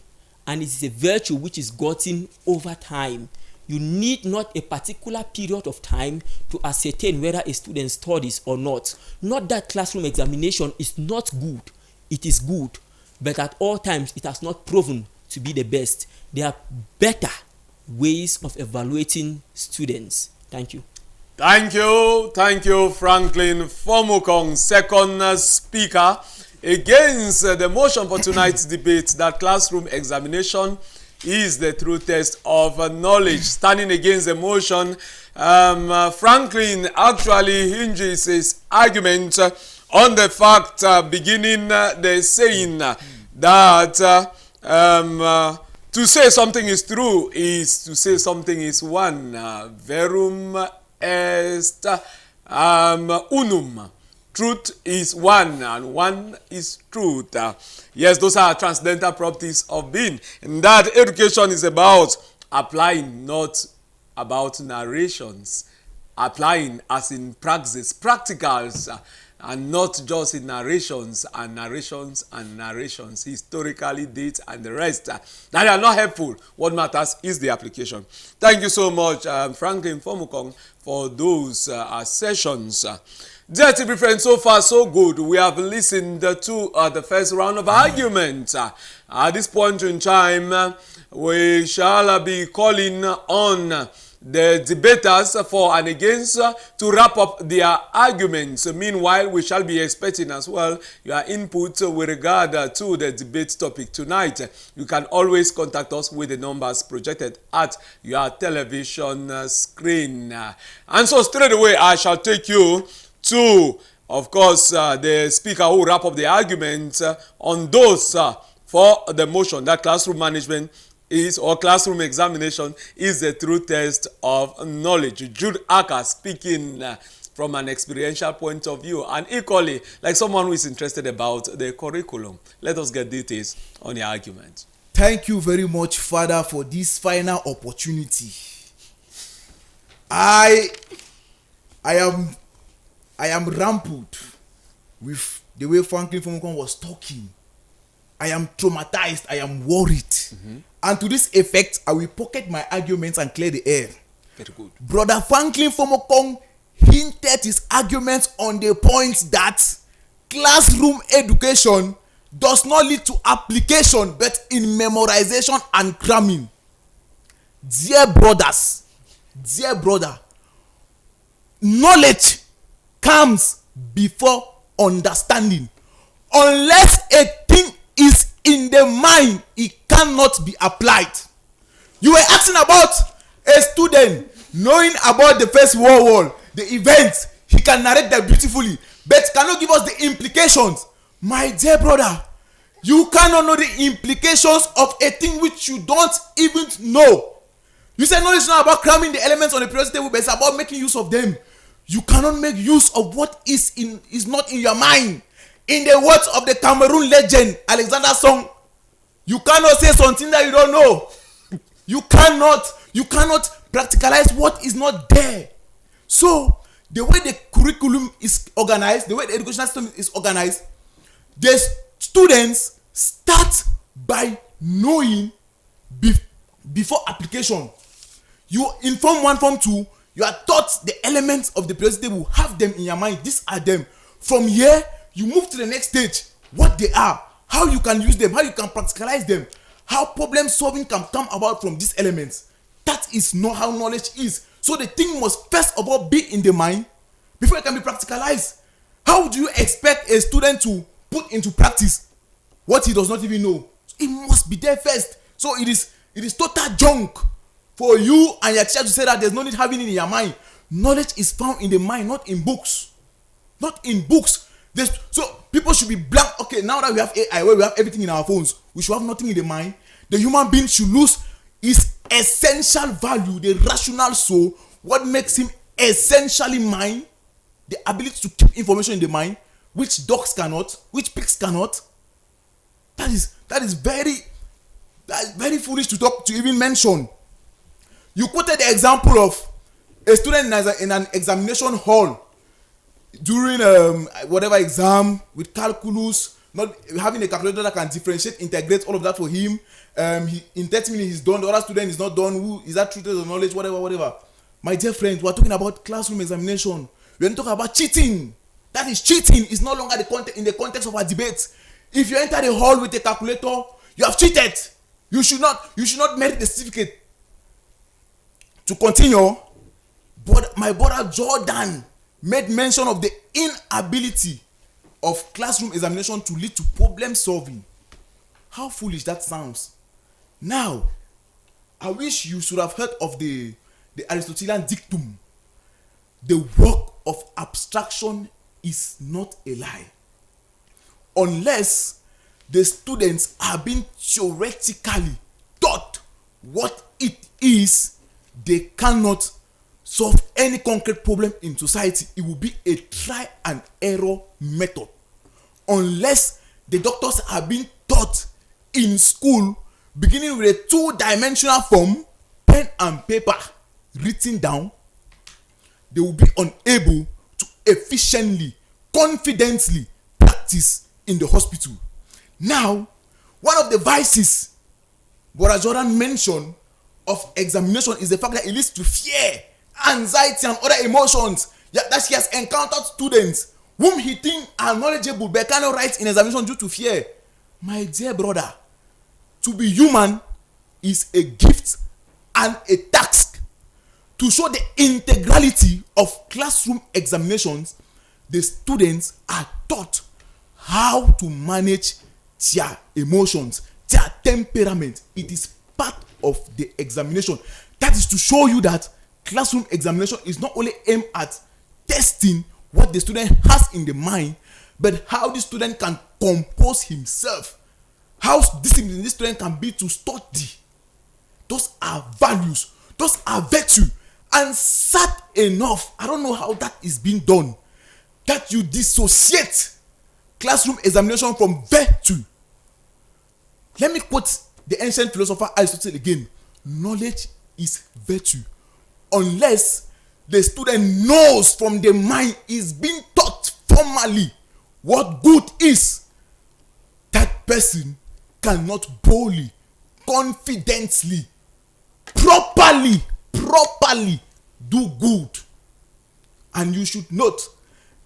[SPEAKER 5] and it is a virtue which is gotten over time. You need not a particular period of time to ascertain whether a student studies or not. Not that classroom examination is not good. It is good. But at all times, it has not proven to be the best. There are better ways of evaluating students. Thank you.
[SPEAKER 1] Thank you, Franklin Fomukong, second speaker against the motion for tonight's debate that classroom examination is the true test of knowledge. Standing against the motion, Franklin actually hinges his argument on the fact, beginning the saying that to say something is true is to say something is one. Verum est unum. Truth is one, and one is truth. Yes, those are transcendental properties of being. And that education is about applying, not about narrations. Applying as in praxis, practicals, and not just in narrations and narrations and narrations, historically, dates, and the rest. That are not helpful. What matters is the application. Thank you so much, Franklin Fomukong, for those sessions. Dear TV friends, so far so good. We have listened to the first round of argument. At this point in time, we shall be calling on the debaters for and against to wrap up their arguments. Meanwhile, we shall be expecting as well your input with regard to the debate topic tonight. You can always contact us with the numbers projected at your television screen. And so straight away, I shall take you to, of course, the speaker who wrap up the argument on those for the motion that classroom management is, or classroom examination is the true test of knowledge. Jude Acker speaking from an experiential point of view, and equally like someone who is interested about the curriculum. Let us get details on the argument.
[SPEAKER 3] Thank you very much, Father, for this final opportunity. I am rampled with the way Franklin Fomukong was talking. I am traumatized. I am worried. And to this effect, I will pocket my arguments and clear the air.
[SPEAKER 1] Very good.
[SPEAKER 3] Brother Franklin Fomukong hinted his arguments on the point that classroom education does not lead to application, but in memorization and cramming. Dear brothers, dear brother, knowledge comes before understanding. Unless a thing is in the mind, it cannot be applied. You were asking about a student knowing about the First World War, the events. He can narrate them beautifully, but cannot give us the implications. My dear brother, You cannot know the implications of a thing which you don't even know. You said knowledge is not about cramming the elements on the periodic table, but it's about making use of them. You cannot make use of what is not in your mind. In the words of the Cameroon legend Alexander Song, you cannot say something that you don't know. You cannot practicalize what is not there. So the way the curriculum is organized, the way the educational system is organized, the students start by knowing before application. You in form 1, form 2, you are taught the elements of the periodic table, have them in your mind. These are them. From here, you move to the next stage, what they are, how you can use them, how you can practicalize them, how problem solving can come about from these elements. That is not how knowledge is. So the thing must first of all be in the mind before it can be practicalized. How do you expect a student to put into practice what he does not even know? It must be there first. So it is total junk for you and your teacher to say that there's no need having it in your mind. Knowledge is found in the mind, not in books. Not in books. So people should be blank. Okay, now that we have AI, where we have everything in our phones, we should have nothing in the mind. The human being should lose his essential value, the rational soul, what makes him essentially mind, the ability to keep information in the mind, which dogs cannot, which pigs cannot. That is very foolish to even mention. You quoted the example of a student in an examination hall during whatever exam with calculus, not having a calculator that can differentiate, integrate all of that for him. In 30 minutes he's done. The other student is not done. Who is that treated as knowledge? Whatever. My dear friend, we are talking about classroom examination. We are talking about cheating. That is cheating. It's no longer in the context of our debate. If you enter the hall with a calculator, you have cheated. You should not merit the certificate. To continue, but my brother Jordan made mention of the inability of classroom examination to lead to problem solving. How foolish that sounds. Now, I wish you should have heard of the Aristotelian dictum. The work of abstraction is not a lie. Unless the students are being theoretically taught what it is, they cannot solve any concrete problem in society. It will be a try and error method. Unless the doctors are being taught in school, beginning with a 2-dimensional form, pen and paper written down, they will be unable to efficiently, confidently practice in the hospital. Now, one of the vices Brother Jordan mentioned of examination is the fact that it leads to fear, anxiety, and other emotions. That he has encountered students whom he thinks are knowledgeable but cannot write in examination due to fear. My dear brother, to be human is a gift and a task. To show the integrality of classroom examinations, the students are taught how to manage their emotions, their temperament. It is part of the examination. That is to show you that classroom examination is not only aimed at testing what the student has in the mind, but how the student can compose himself, how disciplined this student can be to study. Those are values, those are virtue. And sad enough, I don't know how that is being done, that you dissociate classroom examination from virtue. Let me quote the ancient philosopher Aristotle again. Knowledge is virtue. Unless the student knows from the mind, is being taught formally what good is, that person cannot boldly, confidently, properly do good. And you should note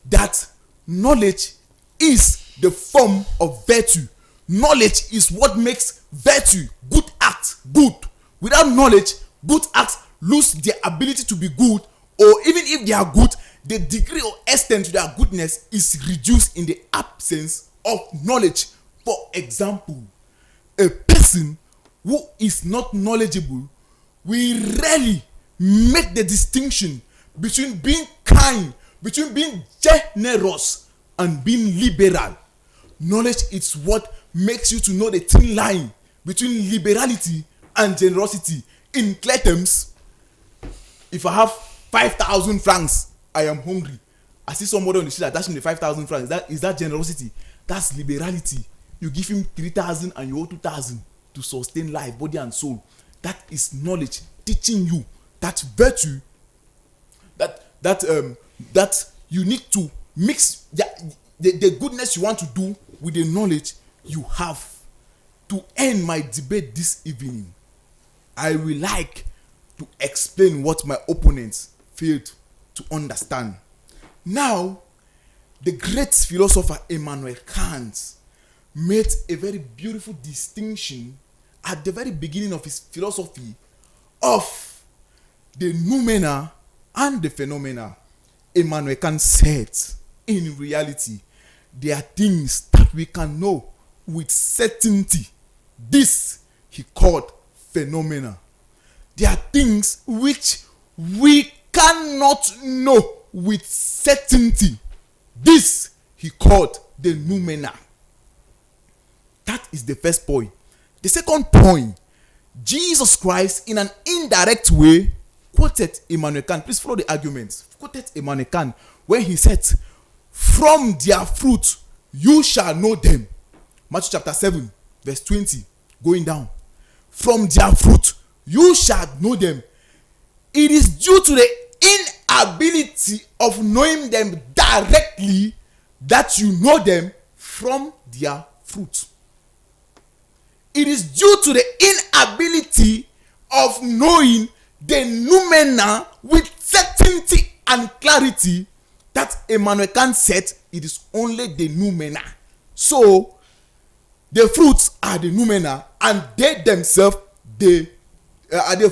[SPEAKER 3] that knowledge is the form of virtue. Knowledge is what makes virtue, good acts, good. Without knowledge, good acts lose their ability to be good, or even if they are good, the degree or extent to their goodness is reduced in the absence of knowledge. For example, a person who is not knowledgeable will rarely make the distinction between being kind, between being generous and being liberal. Knowledge is what makes you to know the thin line between liberality and generosity. In clear terms, if I have 5,000 francs, I am hungry. I see somebody on the street that dash me the 5,000 francs. Is that generosity? That's liberality. You give him 3,000 and you owe 2,000 to sustain life, body and soul. That is knowledge teaching you that virtue, that you need to mix the goodness you want to do with the knowledge you have. To end my debate this evening, I will like to explain what my opponents failed to understand. Now, the great philosopher Immanuel Kant made a very beautiful distinction at the very beginning of his philosophy of the noumena and the phenomena. Immanuel Kant said, in reality, there are things that we can know with certainty. This he called phenomena. There are things which we cannot know with certainty. This he called the noumena. That is the first point. The second point, Jesus Christ in an indirect way quoted Immanuel Kant. Please follow the arguments. Quoted Immanuel Kant when he said, "From their fruit you shall know them." Matthew chapter 7 verse 20 going down. From their fruit you shall know them. It is due to the inability of knowing them directly that you know them from their fruit. It is due to the inability of knowing the noumena with certainty and clarity that Immanuel Kant said it is only the noumena. So the fruits are the noumena, and they themselves, the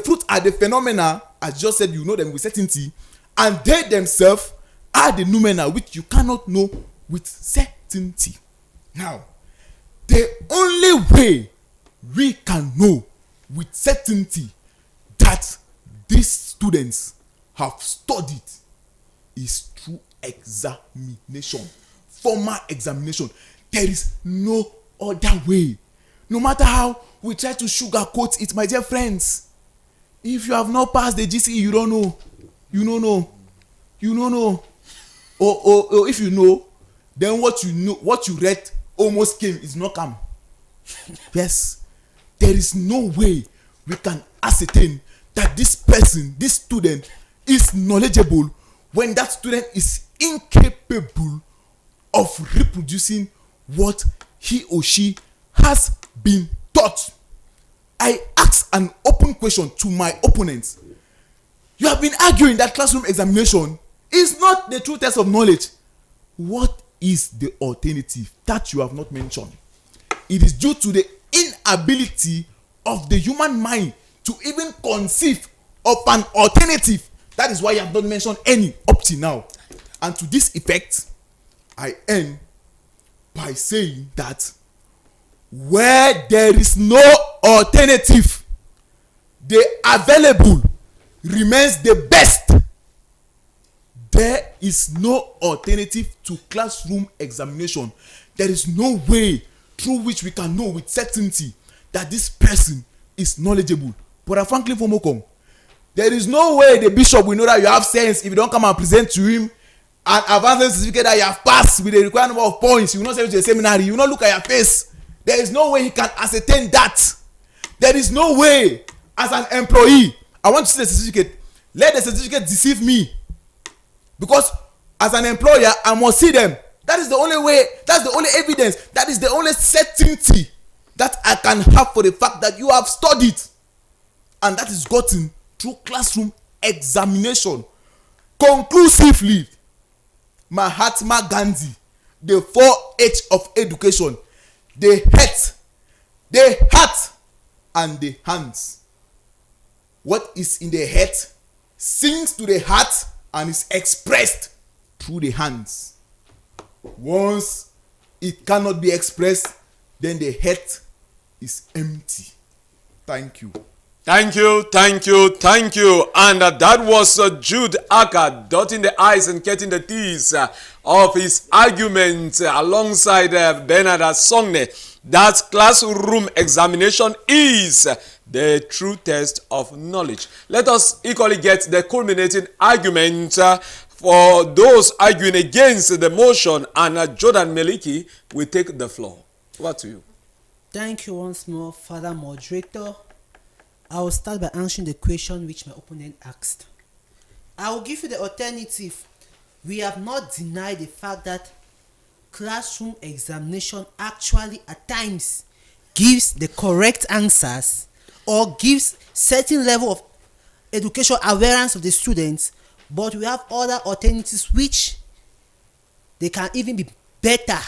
[SPEAKER 3] fruits are the phenomena. As just said, you know them with certainty, and they themselves are the noumena which you cannot know with certainty. Now, the only way we can know with certainty that these students have studied is through examination, formal examination. There is no other way. No matter how we try to sugarcoat it, my dear friends, if you have not passed the GCE, you don't know. You don't know. You don't know. Or if you know, then what you know, what you read almost came is not come. Yes. There is no way we can ascertain that this person, this student, is knowledgeable when that student is incapable of reproducing what he or she has been taught. I ask an open question to my opponents. You have been arguing that classroom examination is not the true test of knowledge. What is the alternative that you have not mentioned? It is due to the inability of the human mind to even conceive of an alternative. That is why I have not mentioned any up to now. And to this effect, I end by saying that where there is no alternative, the available remains the best. There is no alternative to classroom examination. There is no way through which we can know with certainty that this person is knowledgeable. But Franklin Fomokom, there is no way the bishop will know that you have sense if you don't come and present to him an advanced certificate that you have passed with the required number of points. You will not send it to the seminary. You will not look at your face. There is no way he can ascertain that. There is no way as an employee, I want to see the certificate. Let the certificate deceive me. Because as an employer, I must see them. That is the only way, that's the only evidence, that is the only certainty that I can have for the fact that you have studied. And that is gotten through classroom examination. Conclusively, Mahatma Gandhi, the 4H of education, the heart, and the hands. What is in the head sinks to the heart and is expressed through the hands. Once it cannot be expressed, then the head is empty. Thank you.
[SPEAKER 1] Thank you, thank you, thank you. And that was Jude Aka dotting the I's and getting the T's of his argument alongside Bernard Songne. that classroom examination is the true test of knowledge. Let us equally get the culminating argument for those arguing against the motion, and Jordan Meliki will take the floor. Over to you.
[SPEAKER 4] Thank you once more, Father Moderator. I will start by answering the question which my opponent asked. I will give you the alternative. We have not denied the fact that classroom examination actually at times gives the correct answers or gives certain level of educational awareness of the students, but we have other alternatives which they can even be better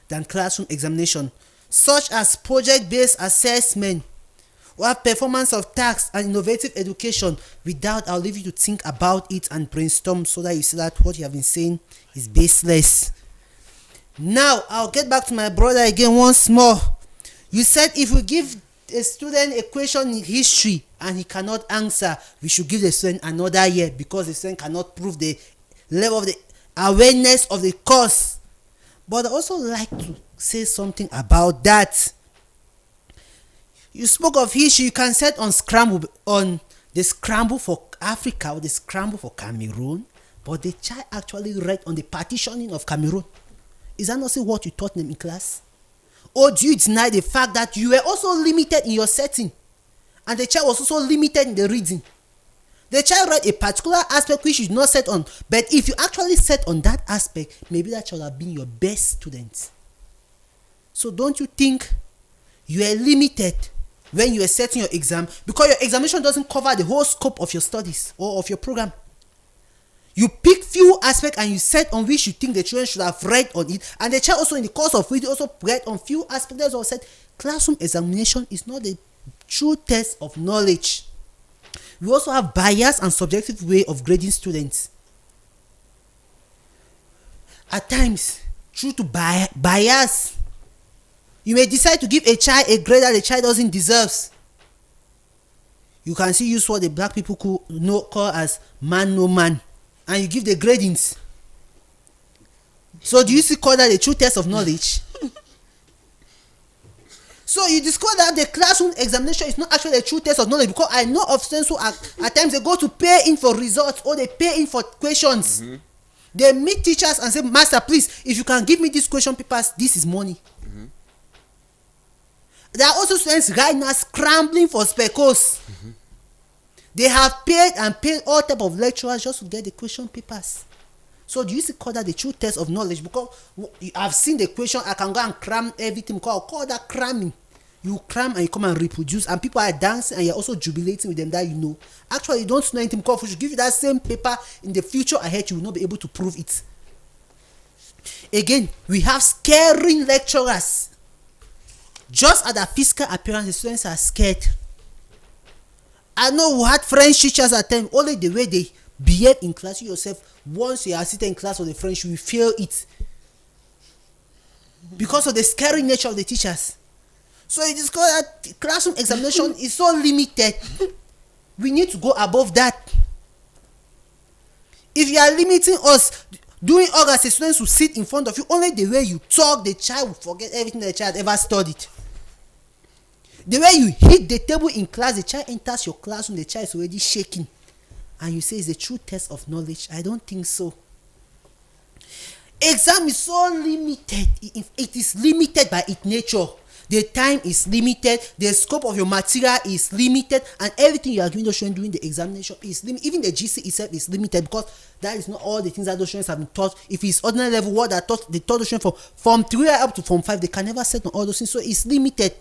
[SPEAKER 4] than classroom examination, such as project-based assessment or performance of tasks and innovative education. Without, I'll leave you to think about it and brainstorm so that you see that what you have been saying is baseless. Now, I'll get back to my brother again once more. You said if we give a student a question in history and he cannot answer, we should give the student another year because the student cannot prove the level of the awareness of the course. But I also like to say something about that. You spoke of history. You can set on the scramble for Africa or the scramble for Cameroon, but the child actually read on the partitioning of Cameroon. Is that not what you taught them in class? Or do you deny the fact that you were also limited in your setting and the child was also limited in the reading? The child read a particular aspect which is not set on, but if you actually set on that aspect, maybe that child have been your best student. So don't you think you are limited when you are setting your exam, because your examination doesn't cover the whole scope of your studies or of your program? You pick few aspects and you set on which you think the children should have read on it, and the child also in the course of reading also read on few aspects. That's what I said. Classroom examination is not the true test of knowledge. We also have bias and subjective way of grading students. At times, due to bias, you may decide to give a child a grade that the child doesn't deserve. You can see use what the black people call as man no man, and you give the gradings. So do you see call that the true test of knowledge? So you discover that the classroom examination is not actually a true test of knowledge, because I know of students who at times they go to pay in for results or they pay in for questions. Mm-hmm. They meet teachers and say, "Master, please, if you can give me these question papers, this is money." Mm-hmm. There are also students right now scrambling for speckles. Mm-hmm. They have paid all type of lecturers just to get the question papers. So do you see call that the true test of knowledge? Because I've seen the question, I can go and cram everything. Call that cramming. You cram and you come and reproduce, and people are dancing and you're also jubilating with them that you know. Actually, you don't know anything, because if we should give you that same paper in the future ahead, you will not be able to prove it. Again, we have scaring lecturers. Just at their physical appearance, the students are scared. I know we had French teachers at times, only the way they behave in class. You yourself, once you are sitting in class with the French, you will feel it. Because of the scary nature of the teachers. So it is called that classroom examination is so limited. We need to go above that. If you are limiting us, doing all that, the students will sit in front of you, only the way you talk, the child will forget everything the child ever studied. The way you hit the table in class, the child enters your classroom, the child is already shaking. And you say it's a true test of knowledge. I don't think so. Exam is so limited. It is limited by its nature. The time is limited, the scope of your material is limited, and everything you are giving those students during the examination is limited. Even the GC itself is limited, because that is not all the things that those students have been taught. If it's ordinary level, what they taught those students from 3 up to Form 5, they can never set on all those things, so it's limited.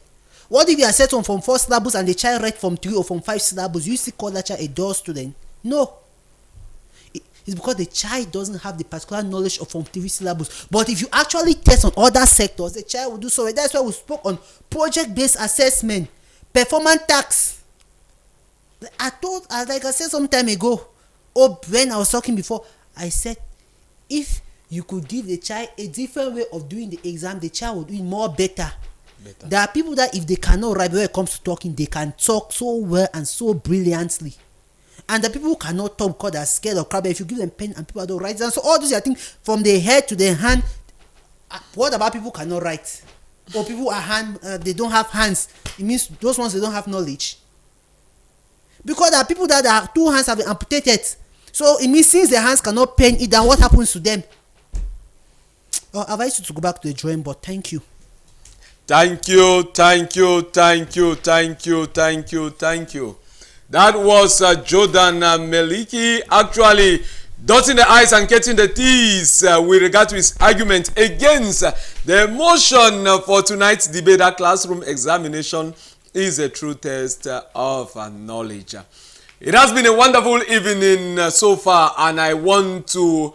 [SPEAKER 4] What if you are set on Form 4 syllabus and the child read Form 3 or Form 5 syllabus? You still call that child a dull student? No. It's because the child doesn't have the particular knowledge of Form 3 syllabus. But if you actually test on other sectors, the child will do so. That's why we spoke on project-based assessment, performance tasks. Like I said some time ago, when I was talking before, I said, if you could give the child a different way of doing the exam, the child would do it more better. There are people that if they cannot write, when it comes to talking, they can talk so well and so brilliantly. And the people who cannot talk because they are scared of crowd, if you give them pen and people don't write, and so all these are things from the head to the hand. What about people who cannot write? or people they don't have hands, it means those ones they don't have knowledge. Because there are people that their 2 hands have been amputated, so it means since their hands cannot pen it, then what happens to them? I advise you to go back to the drawing board. Thank you.
[SPEAKER 1] Thank you. That was Jordan Meliki actually dotting the I's and getting the T's with regard to his argument against the motion for tonight's debate that classroom examination is a true test of knowledge. It has been a wonderful evening so far, and I want to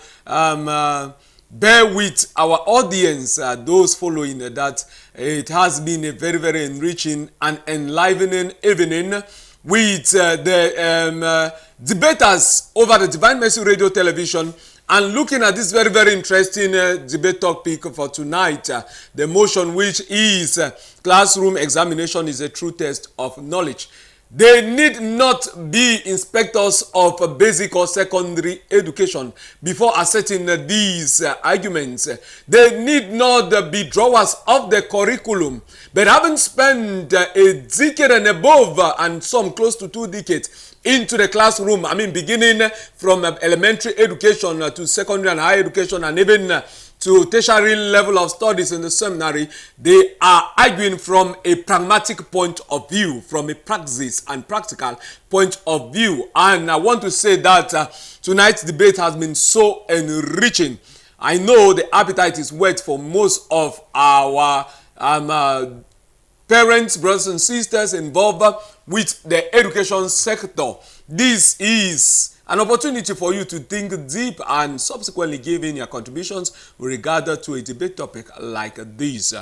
[SPEAKER 1] bear with our audience, those following, that it has been a very, very enriching and enlivening evening with the debaters over the Divine Mercy Radio Television, and looking at this very, very interesting debate topic for tonight, the motion which is classroom examination is a true test of knowledge. They need not be inspectors of basic or secondary education before asserting these arguments. They need not be drawers of the curriculum, but having spent a decade and above, and some close to 2 decades, into the classroom, beginning from elementary education to secondary and higher education, and even to tertiary level of studies in the seminary, they are arguing from a pragmatic point of view, from a praxis and practical point of view. And I want to say that tonight's debate has been so enriching. I know the appetite is whet for most of our parents, brothers and sisters involved with the education sector. This is an opportunity for you to think deep and subsequently give in your contributions with regard to a debate topic like this.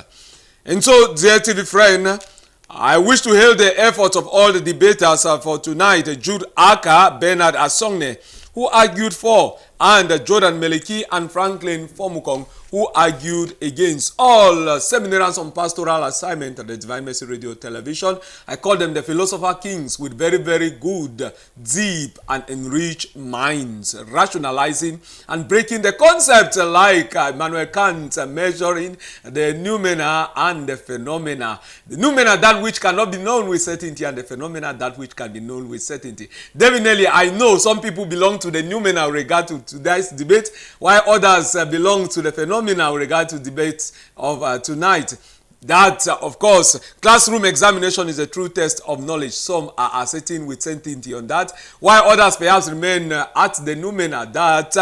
[SPEAKER 1] And so, dear TV friend, I wish to hail the efforts of all the debaters for tonight. Jude Aka, Bernard Asongne, who argued for, and Jordan Meliki and Franklin Formukong, who argued against. All seminarians on pastoral assignment at the Divine Mercy Radio Television. I call them the philosopher kings with very, very good, deep and enriched minds, rationalizing and breaking the concept like Immanuel Kant, measuring the noumena and the phenomena. The noumena, that which cannot be known with certainty, and the phenomena, that which can be known with certainty. Definitely, I know some people belong to the noumena with regard to today's debate, while others belong to the phenomena with regard to debate of tonight. That, of course, classroom examination is a true test of knowledge. Some are asserting with certainty on that, while others perhaps remain at the noumena that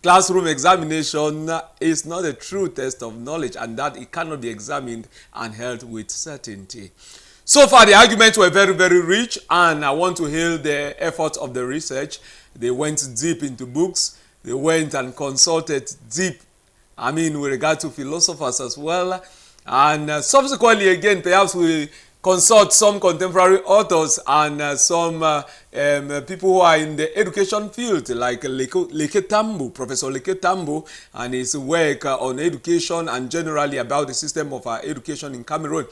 [SPEAKER 1] classroom examination is not a true test of knowledge, and that it cannot be examined and held with certainty. So far, the arguments were very, very rich, and I want to hail the efforts of the research. They went deep into books. They went and consulted deep, with regard to philosophers as well. And subsequently, again, perhaps we consult some contemporary authors and some people who are in the education field, like Leke Tambo, Professor Leke Tambo, and his work on education and generally about the system of education in Cameroon.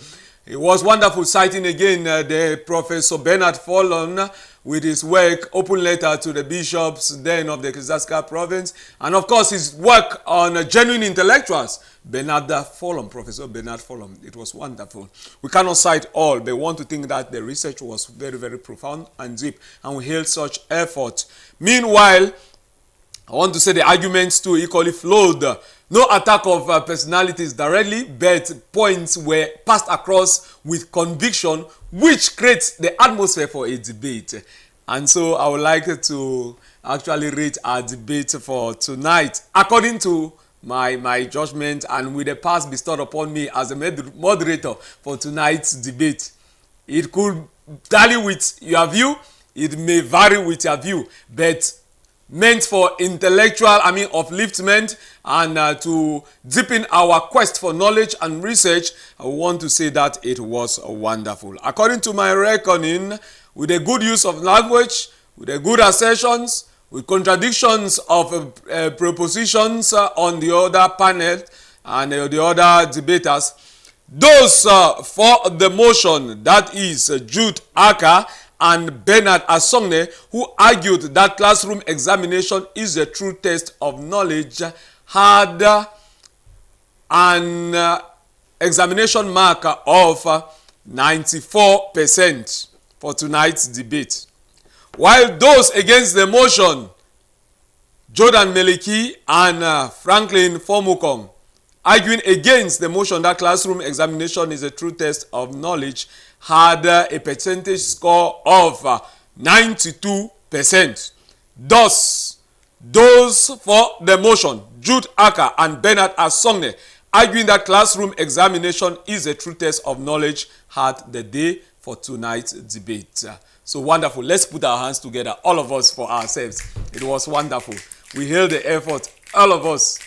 [SPEAKER 1] It was wonderful citing again the Professor Bernard Fallon with his work, Open Letter to the Bishops then of the Ecclesiastical Province, and of course his work on genuine intellectuals, Professor Bernard Fallon. It was wonderful. We cannot cite all, but we want to think that the research was very, very profound and deep, and we hail such effort. Meanwhile, I want to say the arguments too equally flowed. No attack of personalities directly, but points were passed across with conviction, which creates the atmosphere for a debate. And so I would like to actually rate our debate for tonight according to my judgment and with the pass bestowed upon me as a moderator for tonight's debate. It could tally with your view, it may vary with your view, but meant for intellectual, upliftment and to deepen our quest for knowledge and research, I want to say that it was wonderful. According to my reckoning, with a good use of language, with a good assertions, with contradictions of propositions on the other panel and the other debaters, those for the motion, that is Jude Aka and Bernard Asongne, who argued that classroom examination is a true test of knowledge, had an examination mark of 94% for tonight's debate. While those against the motion, Jordan Meliki and Franklin Formukong, arguing against the motion that classroom examination is a true test of knowledge, had a percentage score of 92%. Thus, those for the motion, Jude Aka and Bernard Asongne, arguing that classroom examination is a true test of knowledge, had the day for tonight's debate. So wonderful. Let's put our hands together, all of us, for ourselves. It was wonderful. We hailed the effort, all of us.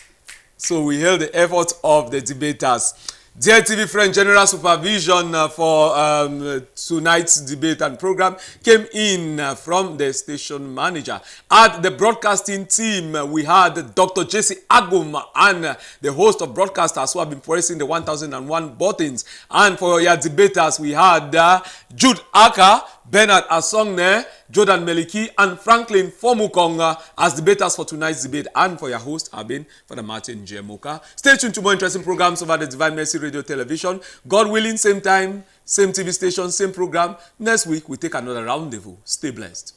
[SPEAKER 1] So we hailed the effort of the debaters. Dmrtv Friend General Supervision for tonight's debate and program came in from the station manager. At the broadcasting team, we had Dr. Jesse Agum and the host of broadcasters who have been pressing the 1001 buttons. And for your debaters, we had Jude Aka, Bernard Asongne, Jordan Meliki, and Franklin Formukong as debaters for tonight's debate. And for your host, I've been Father Martin Jemoka. Stay tuned to more interesting programs over the Divine Mercy Radio Television. God willing, same time, same TV station, same program. Next week, we take another rendezvous. Stay blessed.